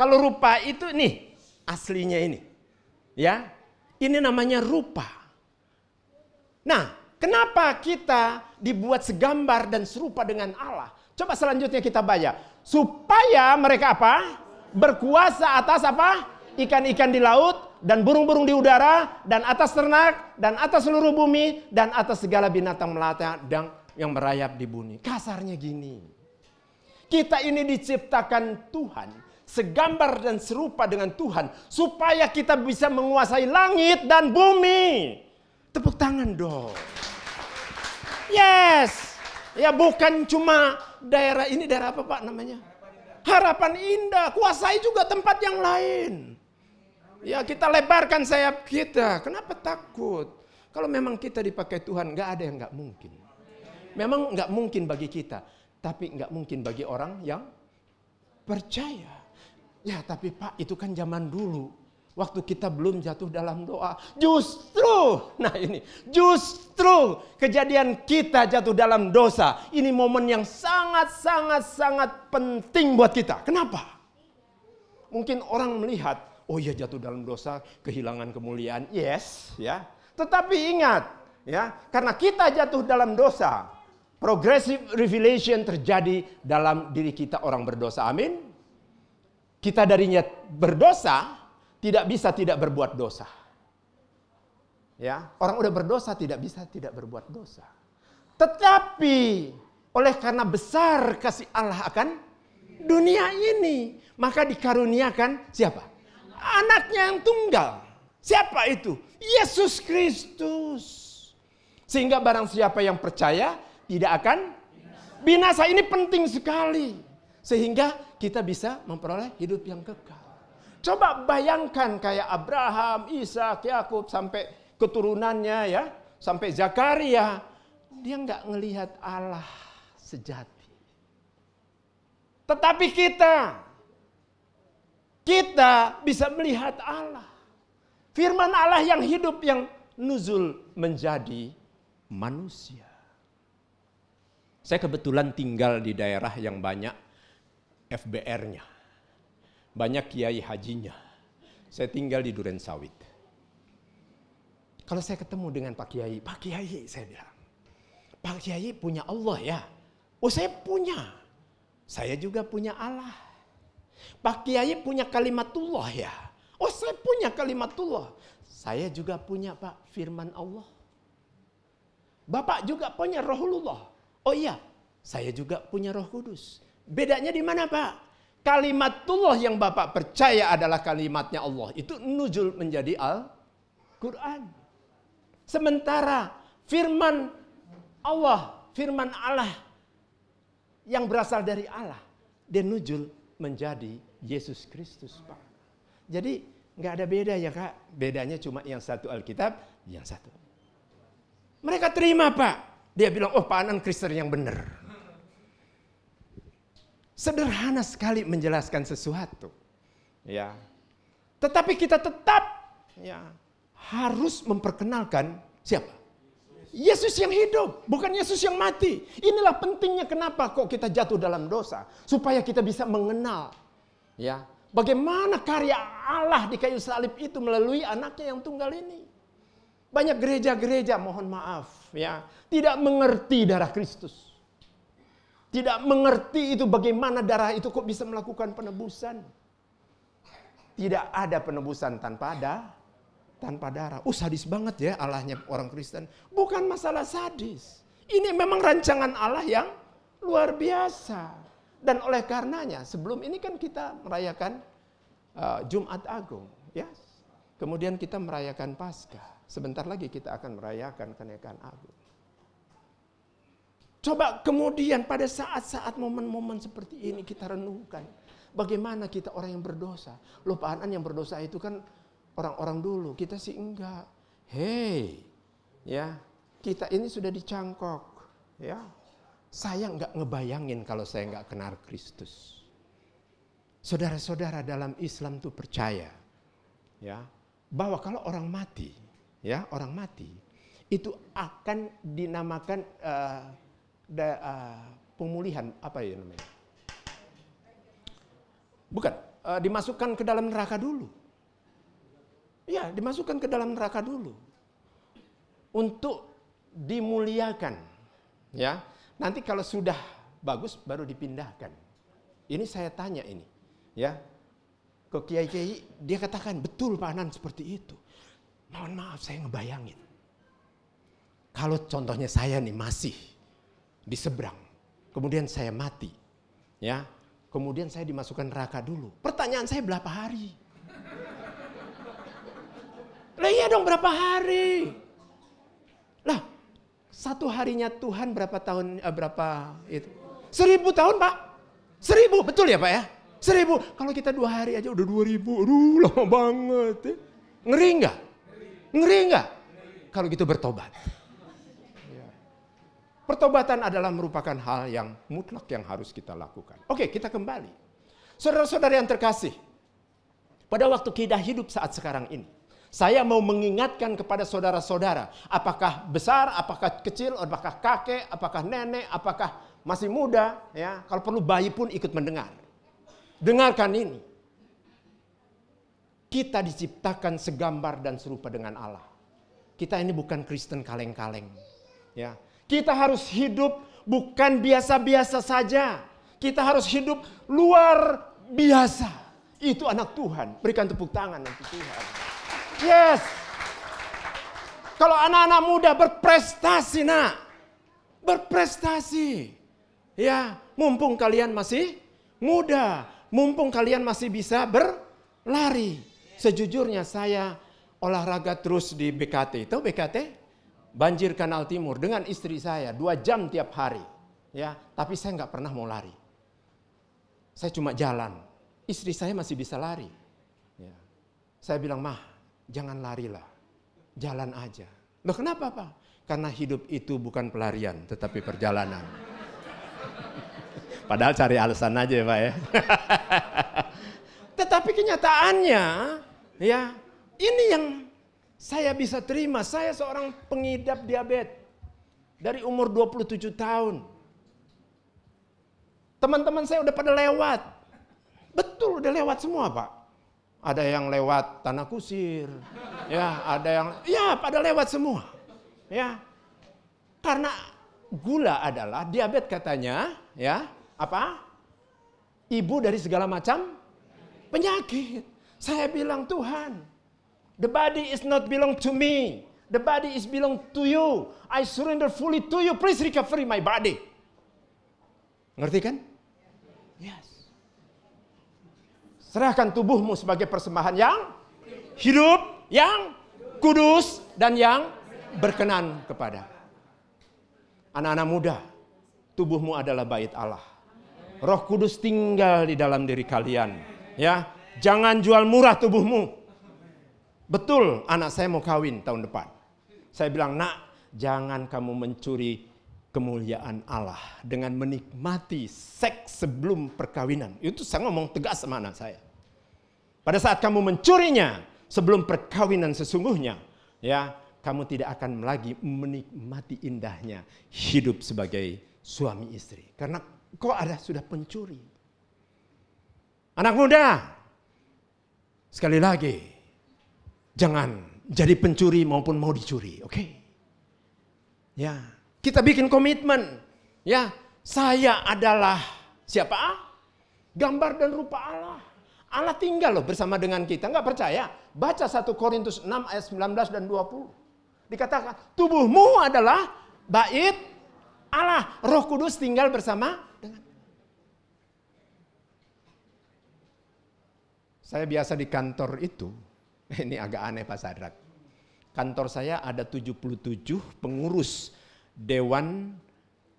Kalau rupa itu nih, aslinya ini. Ya, ini namanya rupa. Nah, kenapa kita dibuat segambar dan serupa dengan Allah? Coba selanjutnya kita baca. Supaya mereka apa? Berkuasa atas apa? Ikan-ikan di laut, dan burung-burung di udara, dan atas ternak, dan atas seluruh bumi, dan atas segala binatang melata dan yang merayap di bumi. Kasarnya gini. Kita ini diciptakan Tuhan. Segambar dan serupa dengan Tuhan. Supaya kita bisa menguasai langit dan bumi. Tepuk tangan dong. Yes. Ya bukan cuma daerah ini, daerah apa Pak namanya? Harapan Indah. Kuasai juga tempat yang lain. Ya kita lebarkan sayap kita. Kenapa takut? Kalau memang kita dipakai Tuhan, nggak ada yang nggak mungkin. Memang nggak mungkin bagi kita. Tapi nggak mungkin bagi orang yang percaya. Ya tapi Pak itu kan zaman dulu. Waktu kita belum jatuh dalam doa. Justru, nah ini. Justru kejadian kita jatuh dalam dosa. Ini momen yang sangat penting buat kita. Kenapa? Mungkin orang melihat, oh iya jatuh dalam dosa, kehilangan kemuliaan. Yes, ya. Tetapi ingat, ya, karena kita jatuh dalam dosa, progressive revelation terjadi dalam diri kita orang berdosa. Amin. Kita darinya berdosa, tidak bisa tidak berbuat dosa. Ya, orang udah berdosa tidak bisa tidak berbuat dosa. Tetapi oleh karena besar kasih Allah akan dunia ini, maka dikaruniakan siapa? Anaknya yang tunggal. Siapa itu? Yesus Kristus. Sehingga barang siapa yang percaya tidak akan binasa. Ini penting sekali. Sehingga kita bisa memperoleh hidup yang kekal. Coba bayangkan kayak Abraham, Ishak, Yakub sampai keturunannya ya, sampai Zakaria, dia nggak ngelihat Allah sejati. Tetapi kita bisa melihat Allah. Firman Allah yang hidup yang nuzul menjadi manusia. Saya kebetulan tinggal di daerah yang banyak FBR-nya. Banyak kiai hajinya. Saya tinggal di Duren Sawit. Kalau saya ketemu dengan Pak Kiai saya bilang, Pak Kiai punya Allah ya? Oh saya punya. Saya juga punya Allah. Pak Kiai punya kalimatullah ya? Oh saya punya kalimatullah. Saya juga punya Pak firman Allah. Bapak juga punya Rohullah. Oh iya, saya juga punya Roh Kudus. Bedanya di mana Pak? kalimatullah yang Bapak percaya adalah kalimatnya Allah, itu nuzul menjadi Al-Quran. Sementara firman Allah yang berasal dari Allah, dia nuzul menjadi Yesus Kristus, Pak. Jadi nggak ada beda ya, Kak. Bedanya cuma yang satu Alkitab, yang satu. Mereka terima, Pak. Dia bilang, oh Pak Anan Kristen yang benar. Sederhana sekali menjelaskan sesuatu. Ya. Tetapi kita tetap harus memperkenalkan siapa? Yesus yang hidup, bukan Yesus yang mati. Inilah pentingnya kenapa kok kita jatuh dalam dosa. Supaya kita bisa mengenal bagaimana karya Allah di kayu salib itu melalui anaknya yang tunggal ini. Banyak gereja-gereja, mohon maaf, tidak mengerti darah Kristus. Tidak mengerti itu bagaimana darah itu kok bisa melakukan penebusan. Tidak ada penebusan tanpa darah. Sadis banget ya Allahnya orang Kristen. Bukan masalah sadis. Ini memang rancangan Allah yang luar biasa. Dan oleh karenanya sebelum ini kan kita merayakan Jumat Agung. Kemudian kita merayakan Paskah. Sebentar lagi kita akan merayakan kenaikan agung. Coba kemudian pada saat-saat momen-momen seperti ini kita renungkan. Bagaimana kita orang yang berdosa. Loh Pak Anan yang berdosa itu kan orang-orang dulu. Kita sih enggak. Kita ini sudah dicangkok. Saya enggak ngebayangin kalau saya enggak kenal Kristus. Saudara-saudara dalam Islam itu percaya. Bahwa kalau orang mati itu akan dinamakan pemulihan, apa ya namanya? Bukan, dimasukkan ke dalam neraka dulu. Dimasukkan ke dalam neraka dulu. Untuk dimuliakan. Nanti kalau sudah bagus baru dipindahkan. Ini saya tanya ini, ke kiai-kiai, dia katakan betul Pak Anan seperti itu. Mohon maaf saya ngebayangin. Kalau contohnya saya nih masih di seberang, kemudian saya mati, kemudian saya dimasukkan neraka dulu. Pertanyaan saya berapa hari? Lah iya dong berapa hari? Lah 1 harinya Tuhan berapa tahun? Berapa itu? 1000 tahun Pak? 1000 betul ya Pak ya? 1000. Kalau kita 2 hari aja udah 2000, aduh lama banget. Ngeri nggak? Ngeri nggak? Kalau gitu bertobat. Pertobatan adalah merupakan hal yang mutlak yang harus kita lakukan. Oke, kita kembali. Saudara-saudara yang terkasih, pada waktu kita hidup saat sekarang ini, saya mau mengingatkan kepada saudara-saudara, apakah besar, apakah kecil, apakah kakek, apakah nenek, apakah masih muda, kalau perlu bayi pun ikut mendengar. Dengarkan ini. Kita diciptakan segambar dan serupa dengan Allah. Kita ini bukan Kristen kaleng-kaleng. Kita harus hidup bukan biasa-biasa saja. Kita harus hidup luar biasa. Itu anak Tuhan. Berikan tepuk tangan untuk Tuhan. Yes. Kalau anak-anak muda berprestasi nak. Berprestasi. Mumpung kalian masih muda. Mumpung kalian masih bisa berlari. Sejujurnya saya olahraga terus di BKT. Tahu BKT? Banjir Kanal Timur dengan istri saya 2 jam tiap hari. Tapi saya nggak pernah mau lari. Saya cuma jalan. Istri saya masih bisa lari. Saya bilang, Mah, jangan larilah. Jalan aja. Loh kenapa Pak? Karena hidup itu bukan pelarian, tetapi perjalanan. Padahal cari alasan aja ya Pak ya. Tetapi kenyataannya, ini yang saya bisa terima. Saya seorang pengidap diabetes dari umur 27 tahun. Teman-teman saya udah pada lewat. Betul udah lewat semua Pak. Ada yang lewat tanah kusir. Ada yang pada lewat semua. Karena gula adalah diabetes katanya, ibu dari segala macam penyakit. Saya bilang Tuhan, the body is not belong to me. The body is belong to you. I surrender fully to you. Please recover my body. Ngerti kan? Yes. Serahkan tubuhmu sebagai persembahan yang hidup, yang kudus, dan yang berkenan kepada. Anak-anak muda, tubuhmu adalah bait Allah. Roh Kudus tinggal di dalam diri kalian. Ya, jangan jual murah tubuhmu. Betul, anak saya mau kawin tahun depan. Saya bilang, nak, jangan kamu mencuri kemuliaan Allah dengan menikmati seks sebelum perkawinan. Itu saya ngomong tegas sama anak saya. Pada saat kamu mencurinya sebelum perkawinan sesungguhnya, ya, kamu tidak akan lagi menikmati indahnya hidup sebagai suami istri. Karena kok ada sudah pencuri. Anak muda, sekali lagi, jangan jadi pencuri maupun mau dicuri, oke? Ya, kita bikin komitmen. Ya, saya adalah siapa? Gambar dan rupa Allah. Allah tinggal loh bersama dengan kita. Nggak percaya? Baca 1 Korintus 6 ayat 19 dan 20. Dikatakan, tubuhmu adalah bait Allah. Roh Kudus tinggal bersama dengan. Saya biasa di kantor itu. Ini agak aneh Pak Sadrak. Kantor saya ada 77 pengurus Dewan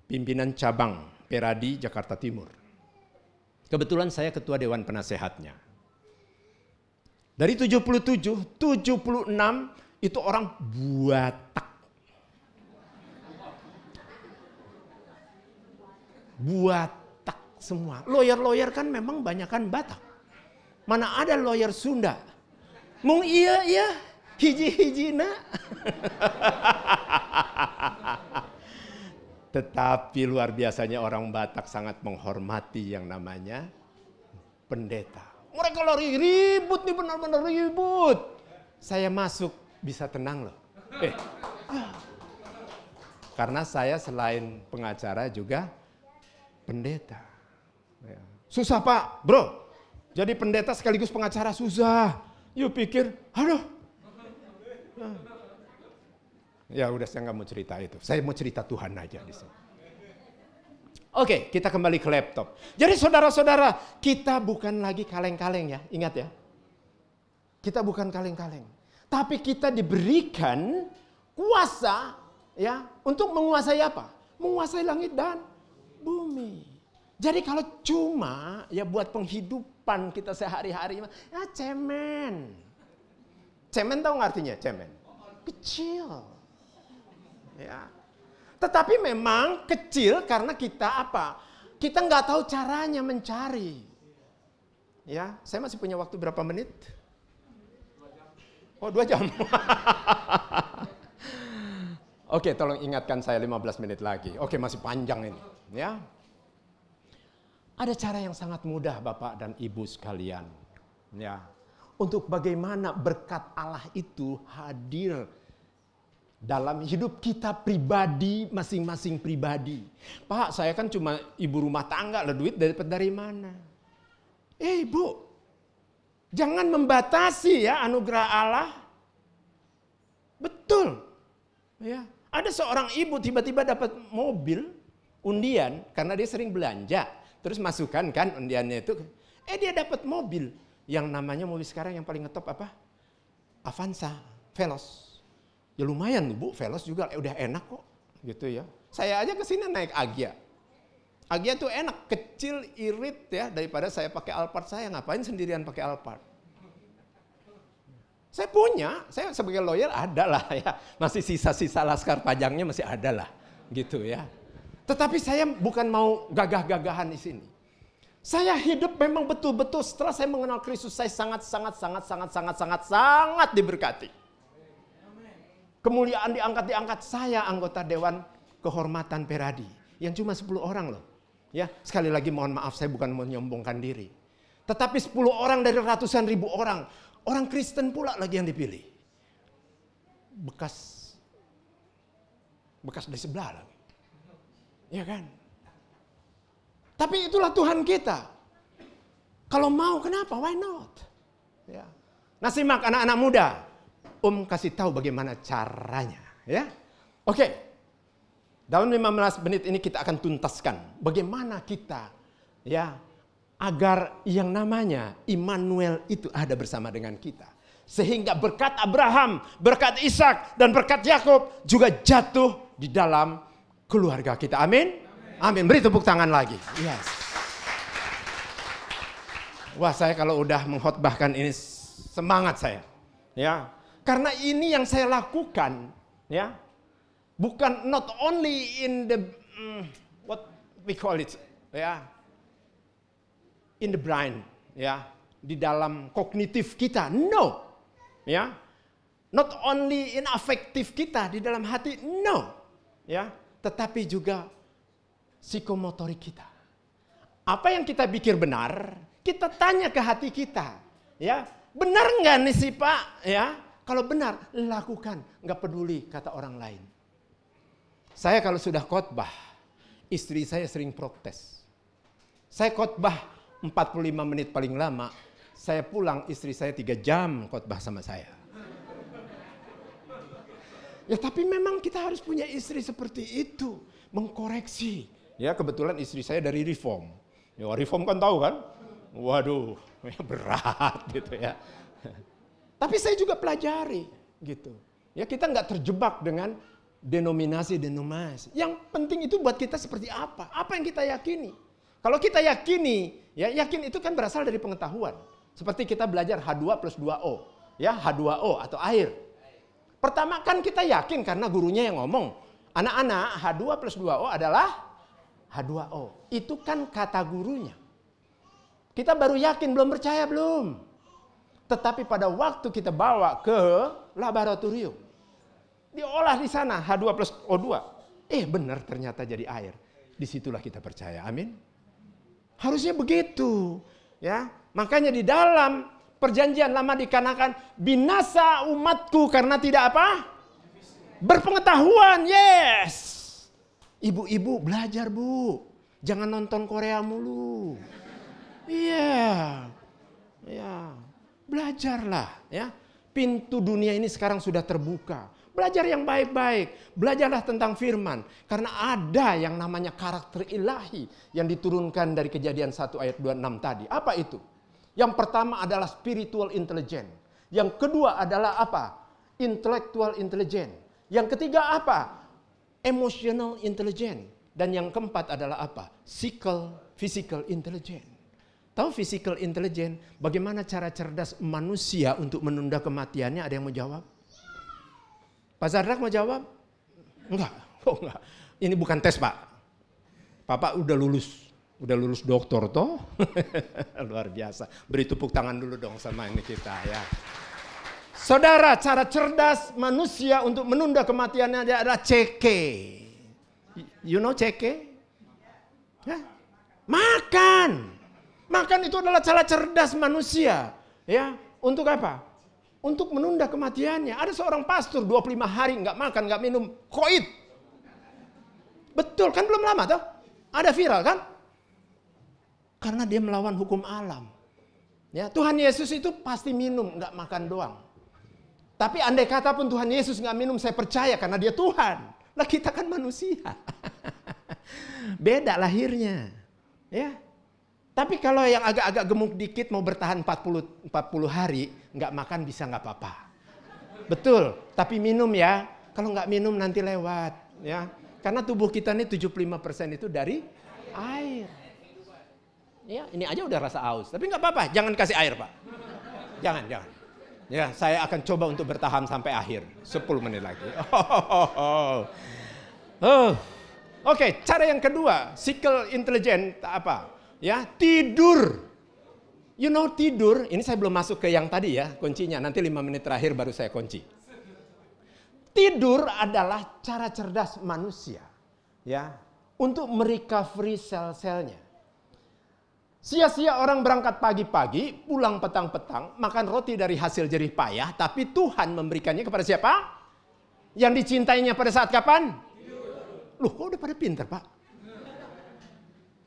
Pimpinan Cabang Peradi Jakarta Timur. Kebetulan saya ketua Dewan Penasehatnya. Dari 77, 76 itu orang Batak. Batak semua. Lawyer-lawyer kan memang banyakan Batak. Mana ada lawyer Sunda? Mung iya, hiji-hijina. Tetapi luar biasanya orang Batak sangat menghormati yang namanya pendeta. Mereka lari ribut nih, benar-benar ribut. Saya masuk bisa tenang loh. Karena saya selain pengacara juga pendeta. Susah Pak, bro. Jadi pendeta sekaligus pengacara susah. Yuk pikir, aduh. Ya udah, saya nggak mau cerita itu. Saya mau cerita Tuhan aja di sini. Oke, kita kembali ke laptop. Jadi saudara-saudara, kita bukan lagi kaleng-kaleng ya. Ingat ya. Kita bukan kaleng-kaleng. Tapi kita diberikan kuasa ya untuk menguasai apa? Menguasai langit dan bumi. Jadi kalau cuma ya buat penghidupan kita sehari-hari, ya cemen. Cemen tahu nggak artinya cemen? Kecil. Ya. Tetapi memang kecil karena kita apa? Kita nggak tahu caranya mencari. Ya, saya masih punya waktu berapa menit? Oh, 2 jam. Oke, tolong ingatkan saya 15 menit lagi. Oke, masih panjang ini. Ya. Ada cara yang sangat mudah Bapak dan Ibu sekalian. Ya. Untuk bagaimana berkat Allah itu hadir dalam hidup kita pribadi, masing-masing pribadi. Pak, saya kan cuma ibu rumah tangga, lah duit dapat dari mana? Ibu, jangan membatasi ya anugerah Allah. Betul. Ya. Ada seorang ibu tiba-tiba dapat mobil undian karena dia sering belanja. Terus masukkan kan undiannya itu. Dia dapat mobil yang namanya mobil sekarang yang paling ngetop apa? Avanza, Veloz. Ya lumayan Bu, Veloz juga udah enak kok. Gitu ya. Saya aja kesini naik Agya. Agya tuh enak, kecil, irit ya. Daripada saya pakai Alphard, saya ngapain sendirian pakai Alphard. Saya punya, saya sebagai lawyer ada lah ya. Masih sisa-sisa laskar pajangnya masih ada lah. Gitu ya. Tetapi saya bukan mau gagah-gagahan di sini. Saya hidup memang betul-betul setelah saya mengenal Kristus, saya sangat diberkati. Kemuliaan diangkat. Saya anggota Dewan Kehormatan Peradi yang cuma 10 orang loh. Ya, sekali lagi mohon maaf, saya bukan menyombongkan diri. Tetapi 10 orang dari ratusan ribu orang, orang Kristen pula lagi yang dipilih. Bekas di sebelah lagi. Ya kan? Tapi itulah Tuhan kita. Kalau mau kenapa? Why not? Ya. Nah simak anak-anak muda. Kasih tahu bagaimana caranya. Ya. Oke. Dalam 15 menit ini kita akan tuntaskan. Bagaimana kita ya agar yang namanya Immanuel itu ada bersama dengan kita. Sehingga berkat Abraham, berkat Ishak, dan berkat Yakub juga jatuh di dalam keluarga kita. Amin? Amin. Beri tepuk tangan lagi. Yes. Wah, saya kalau udah mengkhotbahkan ini semangat saya. Ya. Karena ini yang saya lakukan, ya. Bukan not only in the what we call it, ya. In the brain, ya, di dalam kognitif kita. No. Ya. Not only in affektif kita di dalam hati, no. Ya, tetapi juga psikomotorik kita. Apa yang kita pikir benar, kita tanya ke hati kita. Ya, benar nggak nih sih Pak? Ya, kalau benar, lakukan. Nggak peduli kata orang lain. Saya kalau sudah khotbah, istri saya sering protes. Saya khotbah 45 menit paling lama, saya pulang istri saya 3 jam khotbah sama saya. Ya tapi memang kita harus punya istri seperti itu, mengkoreksi. Ya kebetulan istri saya dari Reform. Ya Reform kan tahu kan? Waduh, berat gitu ya. Tapi saya juga pelajari gitu. Ya kita nggak terjebak dengan denominasi. Yang penting itu buat kita seperti apa? Apa yang kita yakini? Kalau kita yakini, ya yakin itu kan berasal dari pengetahuan. Seperti kita belajar H2 plus 2O. Ya H2O atau air. Pertama kan kita yakin karena gurunya yang ngomong. Anak-anak H2 plus 2O adalah H2O. Itu kan kata gurunya. Kita baru yakin, belum percaya belum. Tetapi pada waktu kita bawa ke laboratorium. Diolah di sana H2 plus O2. Benar ternyata jadi air. Disitulah kita percaya. Amin. Harusnya begitu. Ya, makanya di dalam perjanjian lama dikatakan binasa umatku karena tidak apa? Berpengetahuan. Yes. Ibu-ibu belajar Bu. Jangan nonton Korea mulu. Iya. Ya. Belajarlah ya. Pintu dunia ini sekarang sudah terbuka. Belajar yang baik-baik. Belajarlah tentang firman. Karena ada yang namanya karakter ilahi yang diturunkan dari Kejadian 1 ayat 26 tadi. Apa itu? Yang pertama adalah spiritual intelligence. Yang kedua adalah apa? Intellectual intelligence. Yang ketiga apa? Emotional intelligence. Dan yang keempat adalah apa? Physical intelligence. Tahu physical intelligence? Bagaimana cara cerdas manusia untuk menunda kematiannya? Ada yang mau jawab? Pak Zadrak mau jawab? Enggak. Oh enggak. Ini bukan tes Pak. Papa udah lulus doktor toh. Luar biasa. Beri tepuk tangan dulu dong sama ini kita ya. Saudara, cara cerdas manusia untuk menunda kematiannya adalah CK. You know CK? Ya? Makan. Makan itu adalah cara cerdas manusia. Ya, untuk apa? Untuk menunda kematiannya. Ada seorang pastor 25 hari nggak makan, nggak minum, koid. Betul kan belum lama toh? Ada viral kan? Karena dia melawan hukum alam. Ya, Tuhan Yesus itu pasti minum, nggak makan doang. Tapi andai kata pun Tuhan Yesus nggak minum, saya percaya karena dia Tuhan. Lah kita kan manusia. Beda lahirnya. Ya. Tapi kalau yang agak-agak gemuk dikit mau bertahan 40 hari, nggak makan bisa nggak apa-apa. Betul, tapi minum ya. Kalau nggak minum nanti lewat. Ya. Karena tubuh kita ini 75% itu dari air. Ya, ini aja udah rasa haus. Tapi nggak apa-apa, jangan kasih air Pak. Jangan. Ya, saya akan coba untuk bertahan sampai akhir. 10 menit lagi. Oke, cara yang kedua, physical intelligence apa? Ya, tidur. You know tidur, ini saya belum masuk ke yang tadi ya, kuncinya. Nanti 5 menit terakhir baru saya kunci. Tidur adalah cara cerdas manusia. Ya, untuk merecovery sel-selnya. Sia-sia orang berangkat pagi-pagi, pulang petang-petang, makan roti dari hasil jerih payah, tapi Tuhan memberikannya kepada siapa? Yang dicintainya pada saat kapan? Loh, kok udah pada pintar Pak?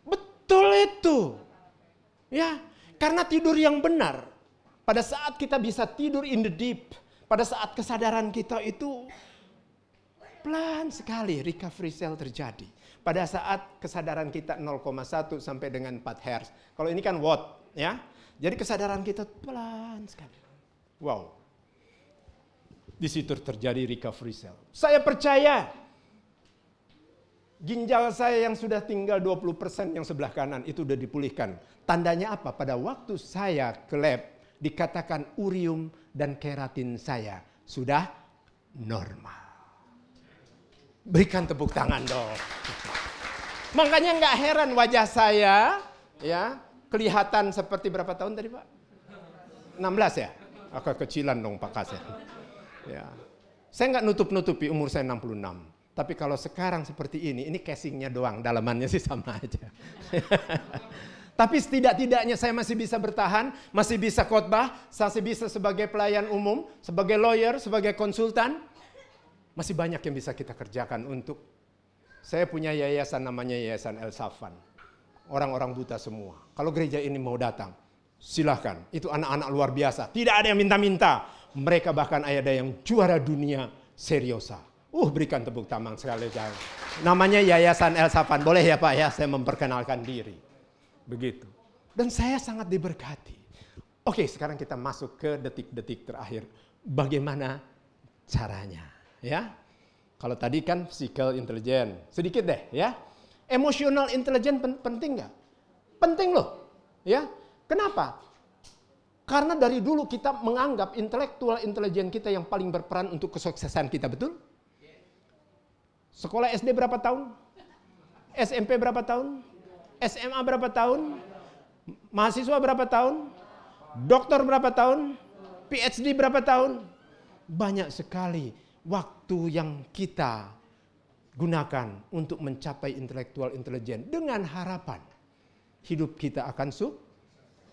Betul itu. Ya, karena tidur yang benar. Pada saat kita bisa tidur in the deep, pada saat kesadaran kita itu pelan sekali recovery cell terjadi. Pada saat kesadaran kita 0,1 sampai dengan 4 Hz. Kalau ini kan watt, ya. Jadi kesadaran kita pelan sekali. Wow. Di situ terjadi recovery cell. Saya percaya ginjal saya yang sudah tinggal 20% yang sebelah kanan itu sudah dipulihkan. Tandanya apa? Pada waktu saya ke lab dikatakan urium dan keratin saya sudah normal. Berikan tepuk tangan dong. Makanya nggak heran wajah saya ya kelihatan seperti berapa tahun tadi Pak? 16 ya? Agak kecilan dong Pak Kasir. Ya. Saya nggak nutup-nutupi umur saya 66. Tapi kalau sekarang seperti ini casingnya doang, dalamannya sih sama aja. Tapi setidak-tidaknya saya masih bisa bertahan, masih bisa khotbah, masih bisa sebagai pelayan umum, sebagai lawyer, sebagai konsultan. Masih banyak yang bisa kita kerjakan untuk, saya punya yayasan namanya Yayasan El Safan. Orang-orang buta semua. Kalau gereja ini mau datang, silahkan. Itu anak-anak luar biasa. Tidak ada yang minta-minta. Mereka bahkan ada yang juara dunia seriosa. Berikan tepuk tangan sekali. Namanya Yayasan El Safan. Boleh ya Pak ya, saya memperkenalkan diri. Begitu. Dan saya sangat diberkati. Oke, sekarang kita masuk ke detik-detik terakhir. Bagaimana caranya? Ya, kalau tadi kan physical intelligence, sedikit deh ya. Emotional intelligence penting nggak? Penting loh, ya. Kenapa? Karena dari dulu kita menganggap intelektual intelligence kita yang paling berperan untuk kesuksesan kita, betul? Sekolah SD berapa tahun? SMP berapa tahun? SMA berapa tahun? Mahasiswa berapa tahun? Dokter berapa tahun? PhD berapa tahun? Banyak sekali waktu yang kita gunakan untuk mencapai intelektual intelligence dengan harapan hidup kita akan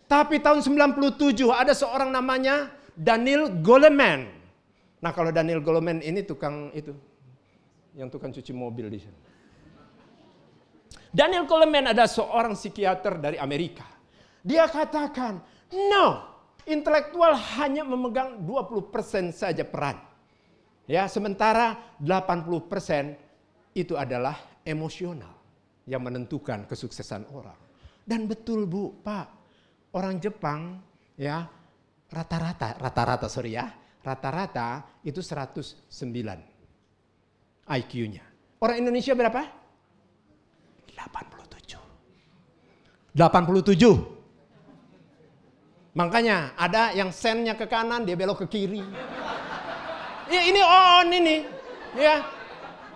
Tapi tahun 97 ada seorang namanya Daniel Goleman. Nah, kalau Daniel Goleman ini tukang itu, yang tukang cuci mobil di sini. Daniel Goleman ada seorang psikiater dari Amerika. Dia katakan, no, intelektual hanya memegang 20% saja peran. Ya, sementara 80% itu adalah emosional yang menentukan kesuksesan orang. Dan betul Bu, Pak, orang Jepang ya rata-rata itu 109 IQ-nya. Orang Indonesia berapa? 87. Makanya ada yang sennya ke kanan, dia belok ke kiri. Ya ini on ini, ya.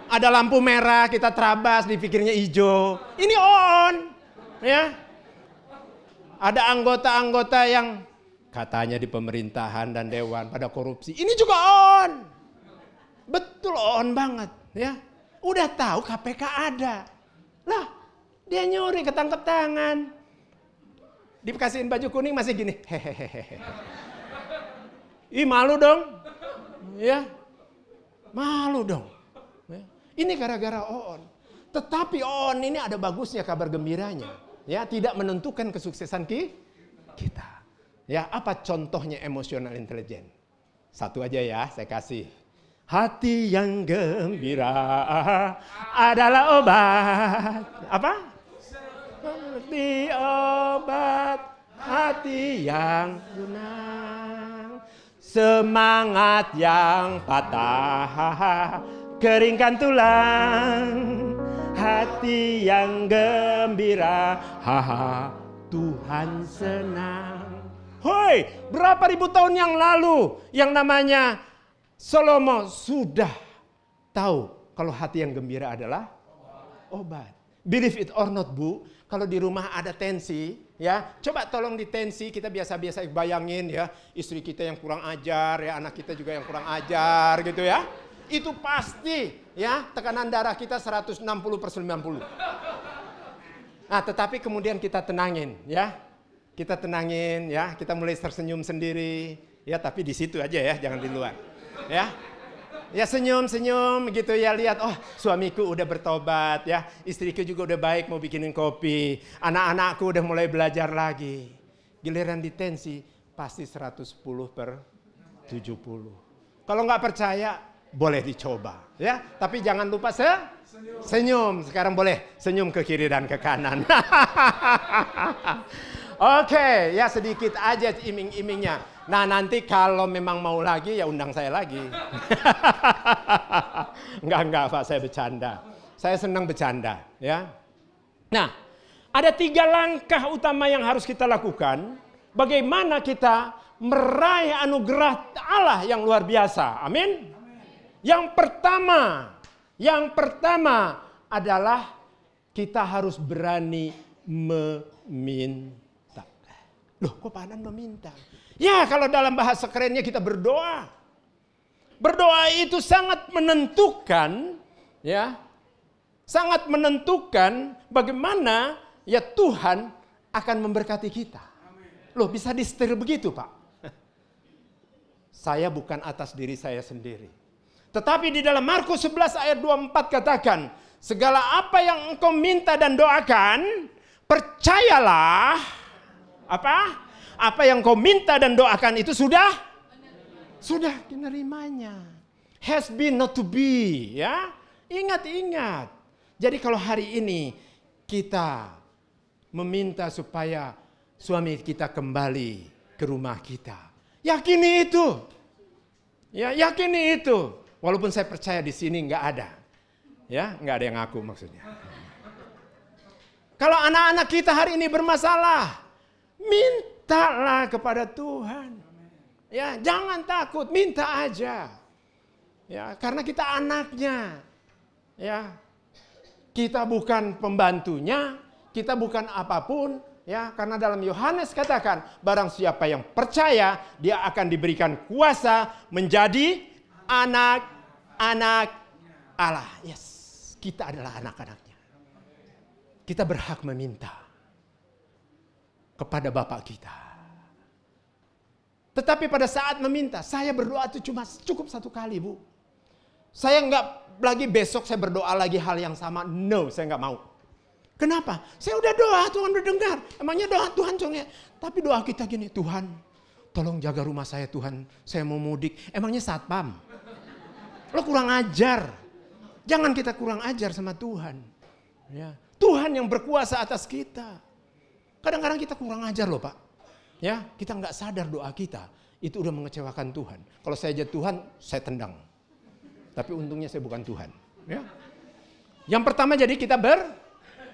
Ada lampu merah, kita terabas, dipikirnya hijau. Ini on, ya. Ada anggota-anggota yang katanya di pemerintahan dan dewan pada korupsi. Ini juga on. Betul on banget, ya. Udah tahu KPK ada. Lah, dia nyuri ketangkep tangan. Dikasihin baju kuning masih gini. Hehehe. Ih, malu dong. Ya, malu dong. Ya. Ini gara-gara on. Tetapi on ini ada bagusnya, kabar gembiranya. Ya, tidak menentukan kesuksesan kita. Ya, apa contohnya emotional intelligence? Satu aja ya, saya kasih. Hati yang gembira adalah obat. Apa? Seperti obat hati yang lunang. Semangat yang patah, keringkan tulang. Hati yang gembira, haha, Tuhan senang. Hoi, berapa ribu tahun yang lalu yang namanya Salomo sudah tahu kalau hati yang gembira adalah obat. Believe it or not, Bu, kalau di rumah ada tensi, ya, coba tolong ditensi, kita biasa-biasa bayangin ya, istri kita yang kurang ajar, ya, anak kita juga yang kurang ajar gitu ya. Itu pasti ya, tekanan darah kita 160/90. Nah, tetapi kemudian kita tenangin ya. Kita tenangin ya, kita mulai tersenyum sendiri. Ya, tapi di situ aja ya, jangan di luar. Ya. Ya senyum-senyum gitu ya, lihat oh suamiku udah bertobat ya, istriku juga udah baik mau bikinin kopi, anak-anakku udah mulai belajar lagi. Giliran ditensi pasti 110/70. Kalau nggak percaya boleh dicoba. Ya, tapi jangan lupa senyum. Sekarang boleh senyum ke kiri dan ke kanan. Oke, ya sedikit aja iming-imingnya. Nah nanti kalau memang mau lagi ya undang saya lagi. Enggak Pak, saya bercanda. Saya senang bercanda. Ya. Nah, ada 3 langkah utama yang harus kita lakukan. Bagaimana kita meraih anugerah Allah yang luar biasa. Amin. Yang pertama adalah kita harus berani meminta. Loh, kok Pak Anan meminta? Ya, kalau dalam bahasa kerennya kita berdoa. Berdoa itu sangat menentukan, ya. Sangat menentukan bagaimana ya Tuhan akan memberkati kita. Loh, bisa disetir begitu, Pak? Saya bukan atas diri saya sendiri. Tetapi di dalam Markus 11 ayat 24 katakan, segala apa yang engkau minta dan doakan, percayalah, apa yang kau minta dan doakan itu sudah dinerimanya. Has been not to be, ya. Ingat. Jadi kalau hari ini kita meminta supaya suami kita kembali ke rumah kita, yakini itu. Ya, yakini itu. Walaupun saya percaya di sini nggak ada. Ya, nggak ada yang ngaku maksudnya. Kalau anak-anak kita hari ini bermasalah, mintalah kepada Tuhan. Ya, jangan takut, minta aja. Ya, karena kita anaknya. Ya. Kita bukan pembantunya, kita bukan apapun, ya, karena dalam Yohanes katakan, barang siapa yang percaya, dia akan diberikan kuasa menjadi anak-anak Allah. Yes, kita adalah anak-anaknya. Kita berhak meminta kepada Bapa kita. Tetapi pada saat meminta, saya berdoa itu cuma cukup 1 kali, Bu. Saya nggak lagi besok saya berdoa lagi hal yang sama. No, saya nggak mau. Kenapa? Saya udah doa, Tuhan udah dengar. Emangnya doa Tuhan contohnya. Tapi doa kita gini, Tuhan tolong jaga rumah saya Tuhan. Saya mau mudik. Emangnya satpam? Lo kurang ajar. Jangan kita kurang ajar sama Tuhan. Ya. Tuhan yang berkuasa atas kita. Kadang-kadang kita kurang ajar loh Pak. Ya, kita nggak sadar doa kita. Itu udah mengecewakan Tuhan. Kalau saya jadi Tuhan, saya tendang. Tapi untungnya saya bukan Tuhan. Ya. Yang pertama jadi kita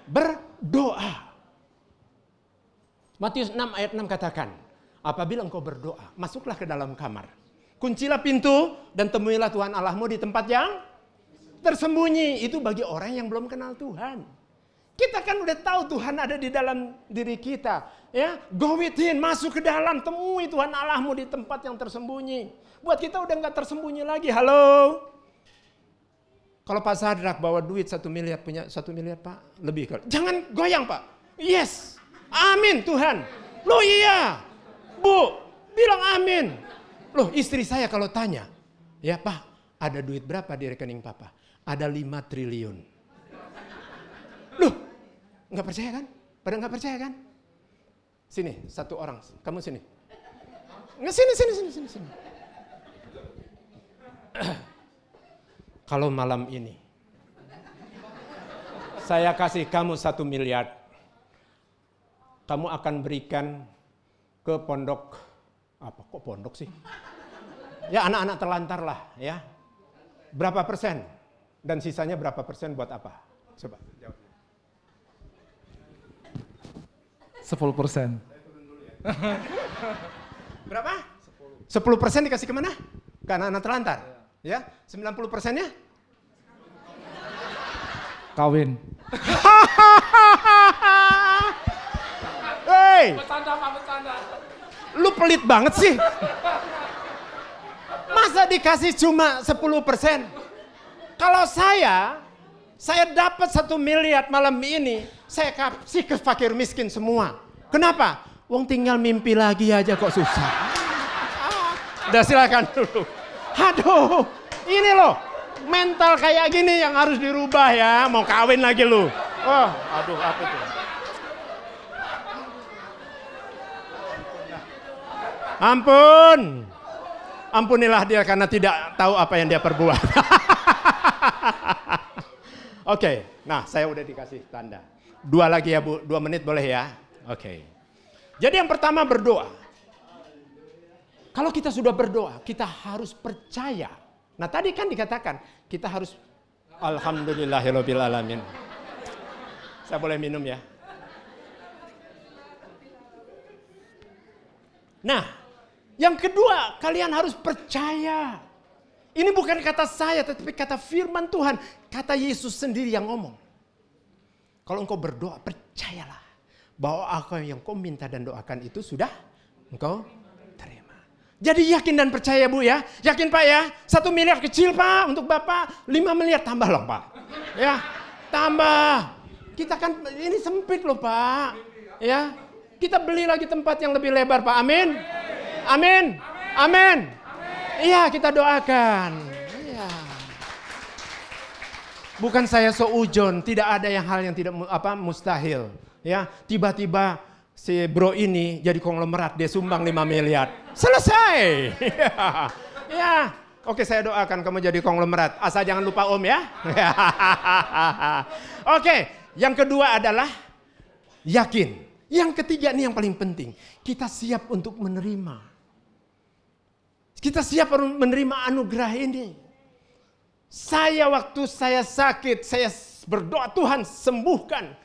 berdoa. Matius 6 ayat 6 katakan, apabila engkau berdoa, masuklah ke dalam kamar. Kuncilah pintu dan temuilah Tuhan Allahmu di tempat yang tersembunyi. Itu bagi orang yang belum kenal Tuhan. Kita kan udah tahu Tuhan ada di dalam diri kita. Ya, go within, masuk ke dalam, temui Tuhan Allahmu di tempat yang tersembunyi. Buat kita udah nggak tersembunyi lagi. Halo. Kalau Pak Sadrak bawa duit 1 miliar, punya 1 miliar Pak, lebih. Jangan goyang Pak. Yes. Amin Tuhan. Loh iya. Bu, bilang amin. Loh istri saya kalau tanya, ya Pak, ada duit berapa di rekening Papa? Ada 5 triliun. Loh, nggak percaya kan? Pada nggak percaya kan? Sini, 1 orang. Kamu sini. Nggak sini. Kalau malam ini saya kasih kamu 1 miliar, kamu akan berikan ke pondok, apa kok pondok sih? Ya anak-anak terlantar lah ya. Berapa persen? Dan sisanya berapa persen buat apa? Coba jawab. 10%. Berapa? 10% dikasih kemana? Ke anak-anak terlantar. Ya, 90%-nya? Kawin. Hei, Bercanda. lu pelit banget sih. Masa dikasih cuma 10%? Kalau saya dapat 1 miliar malam ini, saya kasih ke fakir miskin semua. Kenapa? Wong tinggal mimpi lagi aja kok susah. Udah silakan dulu. Aduh, ini loh, mental kayak gini yang harus dirubah ya. Mau kawin lagi lu. Oh, aduh apa itu? Ampun. Ampunilah dia karena tidak tahu apa yang dia perbuat. Oke, nah saya udah dikasih tanda. 2 lagi ya Bu, 2 menit boleh ya? Oke. Jadi yang pertama berdoa. Kalau kita sudah berdoa, kita harus percaya. Nah tadi kan dikatakan, kita harus alhamdulillahirabbil alamin. Saya boleh minum ya? Nah, yang kedua, kalian harus percaya. Ini bukan kata saya, tetapi kata firman Tuhan. Kata Yesus sendiri yang ngomong. Kalau engkau berdoa, percayalah bahwa apa yang kau minta dan doakan itu sudah engkau terima. Jadi yakin dan percaya Bu ya. Yakin Pak ya? 1 miliar kecil Pak untuk Bapak. 5 miliar tambah loh Pak. Ya, tambah. Kita kan ini sempit loh Pak. Ya, kita beli lagi tempat yang lebih lebar Pak. Amin. Amin. Amin. Iya, kita doakan. Iya. Bukan saya seujon, tidak ada hal yang tidak mustahil. Ya, tiba-tiba si bro ini jadi konglomerat, dia sumbang 5 miliar. Selesai. Ya. Oke, saya doakan kamu jadi konglomerat. Asal jangan lupa Om ya. Oke, yang kedua adalah yakin. Yang ketiga ini yang paling penting. Kita siap untuk menerima. Kita siap menerima anugerah ini. Waktu saya sakit, saya berdoa Tuhan sembuhkan.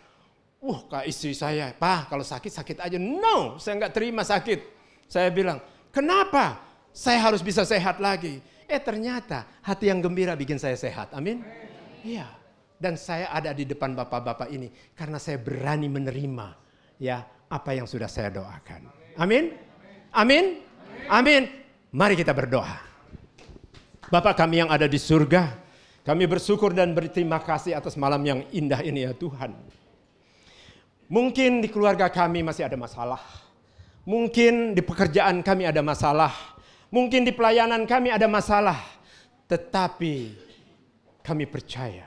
Kak istri saya, Pak kalau sakit aja. No, saya nggak terima sakit. Saya bilang, kenapa? Saya harus bisa sehat lagi. Ternyata hati yang gembira bikin saya sehat. Amin. Iya. Dan saya ada di depan bapak-bapak ini karena saya berani menerima ya apa yang sudah saya doakan. Amin. Amin. Amin. Mari kita berdoa. Bapa kami yang ada di surga, kami bersyukur dan berterima kasih atas malam yang indah ini ya Tuhan. Mungkin di keluarga kami masih ada masalah. Mungkin di pekerjaan kami ada masalah. Mungkin di pelayanan kami ada masalah. Tetapi kami percaya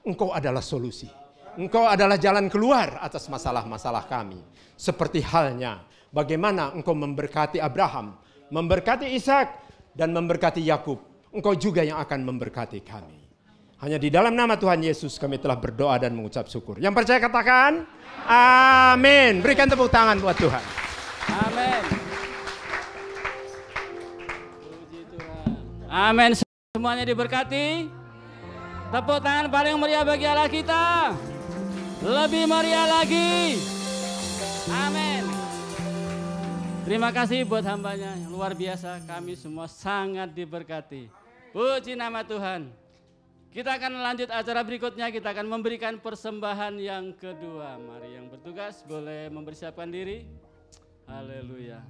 Engkau adalah solusi. Engkau adalah jalan keluar atas masalah-masalah kami. Seperti halnya bagaimana Engkau memberkati Abraham, memberkati Ishak, dan memberkati Yakub. Engkau juga yang akan memberkati kami. Hanya di dalam nama Tuhan Yesus kami telah berdoa dan mengucap syukur. Yang percaya katakan, amin. Berikan tepuk tangan buat Tuhan. Amin. Puji Tuhan. Amin. Semuanya diberkati. Tepuk tangan paling meriah bagi Allah kita. Lebih meriah lagi. Amin. Terima kasih buat hambanya yang luar biasa. Kami semua sangat diberkati. Puji nama Tuhan. Kita akan lanjut acara berikutnya. Kita akan memberikan persembahan yang kedua. Mari yang bertugas boleh mempersiapkan diri. Haleluya.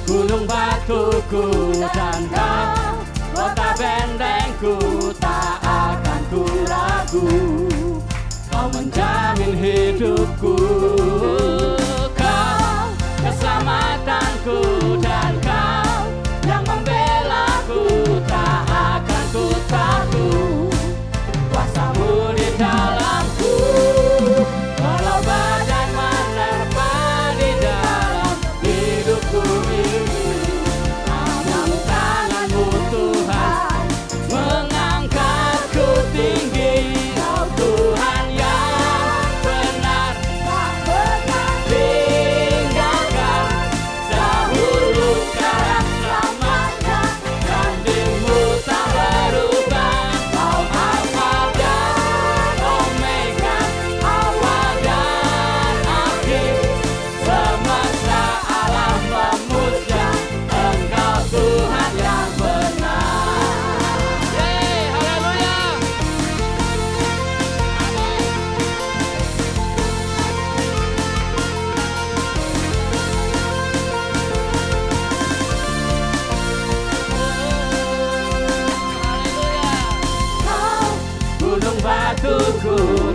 Gunung batuku dan kau, kota bentengku, tak akan ku ragu. Kau menjamin hidupku, kau keselamatanku, dan kau yang membelaku, tak akan ku takut. Kuasamu di dalamku, walau badai menerpa di dalam hidupku ini. Batuku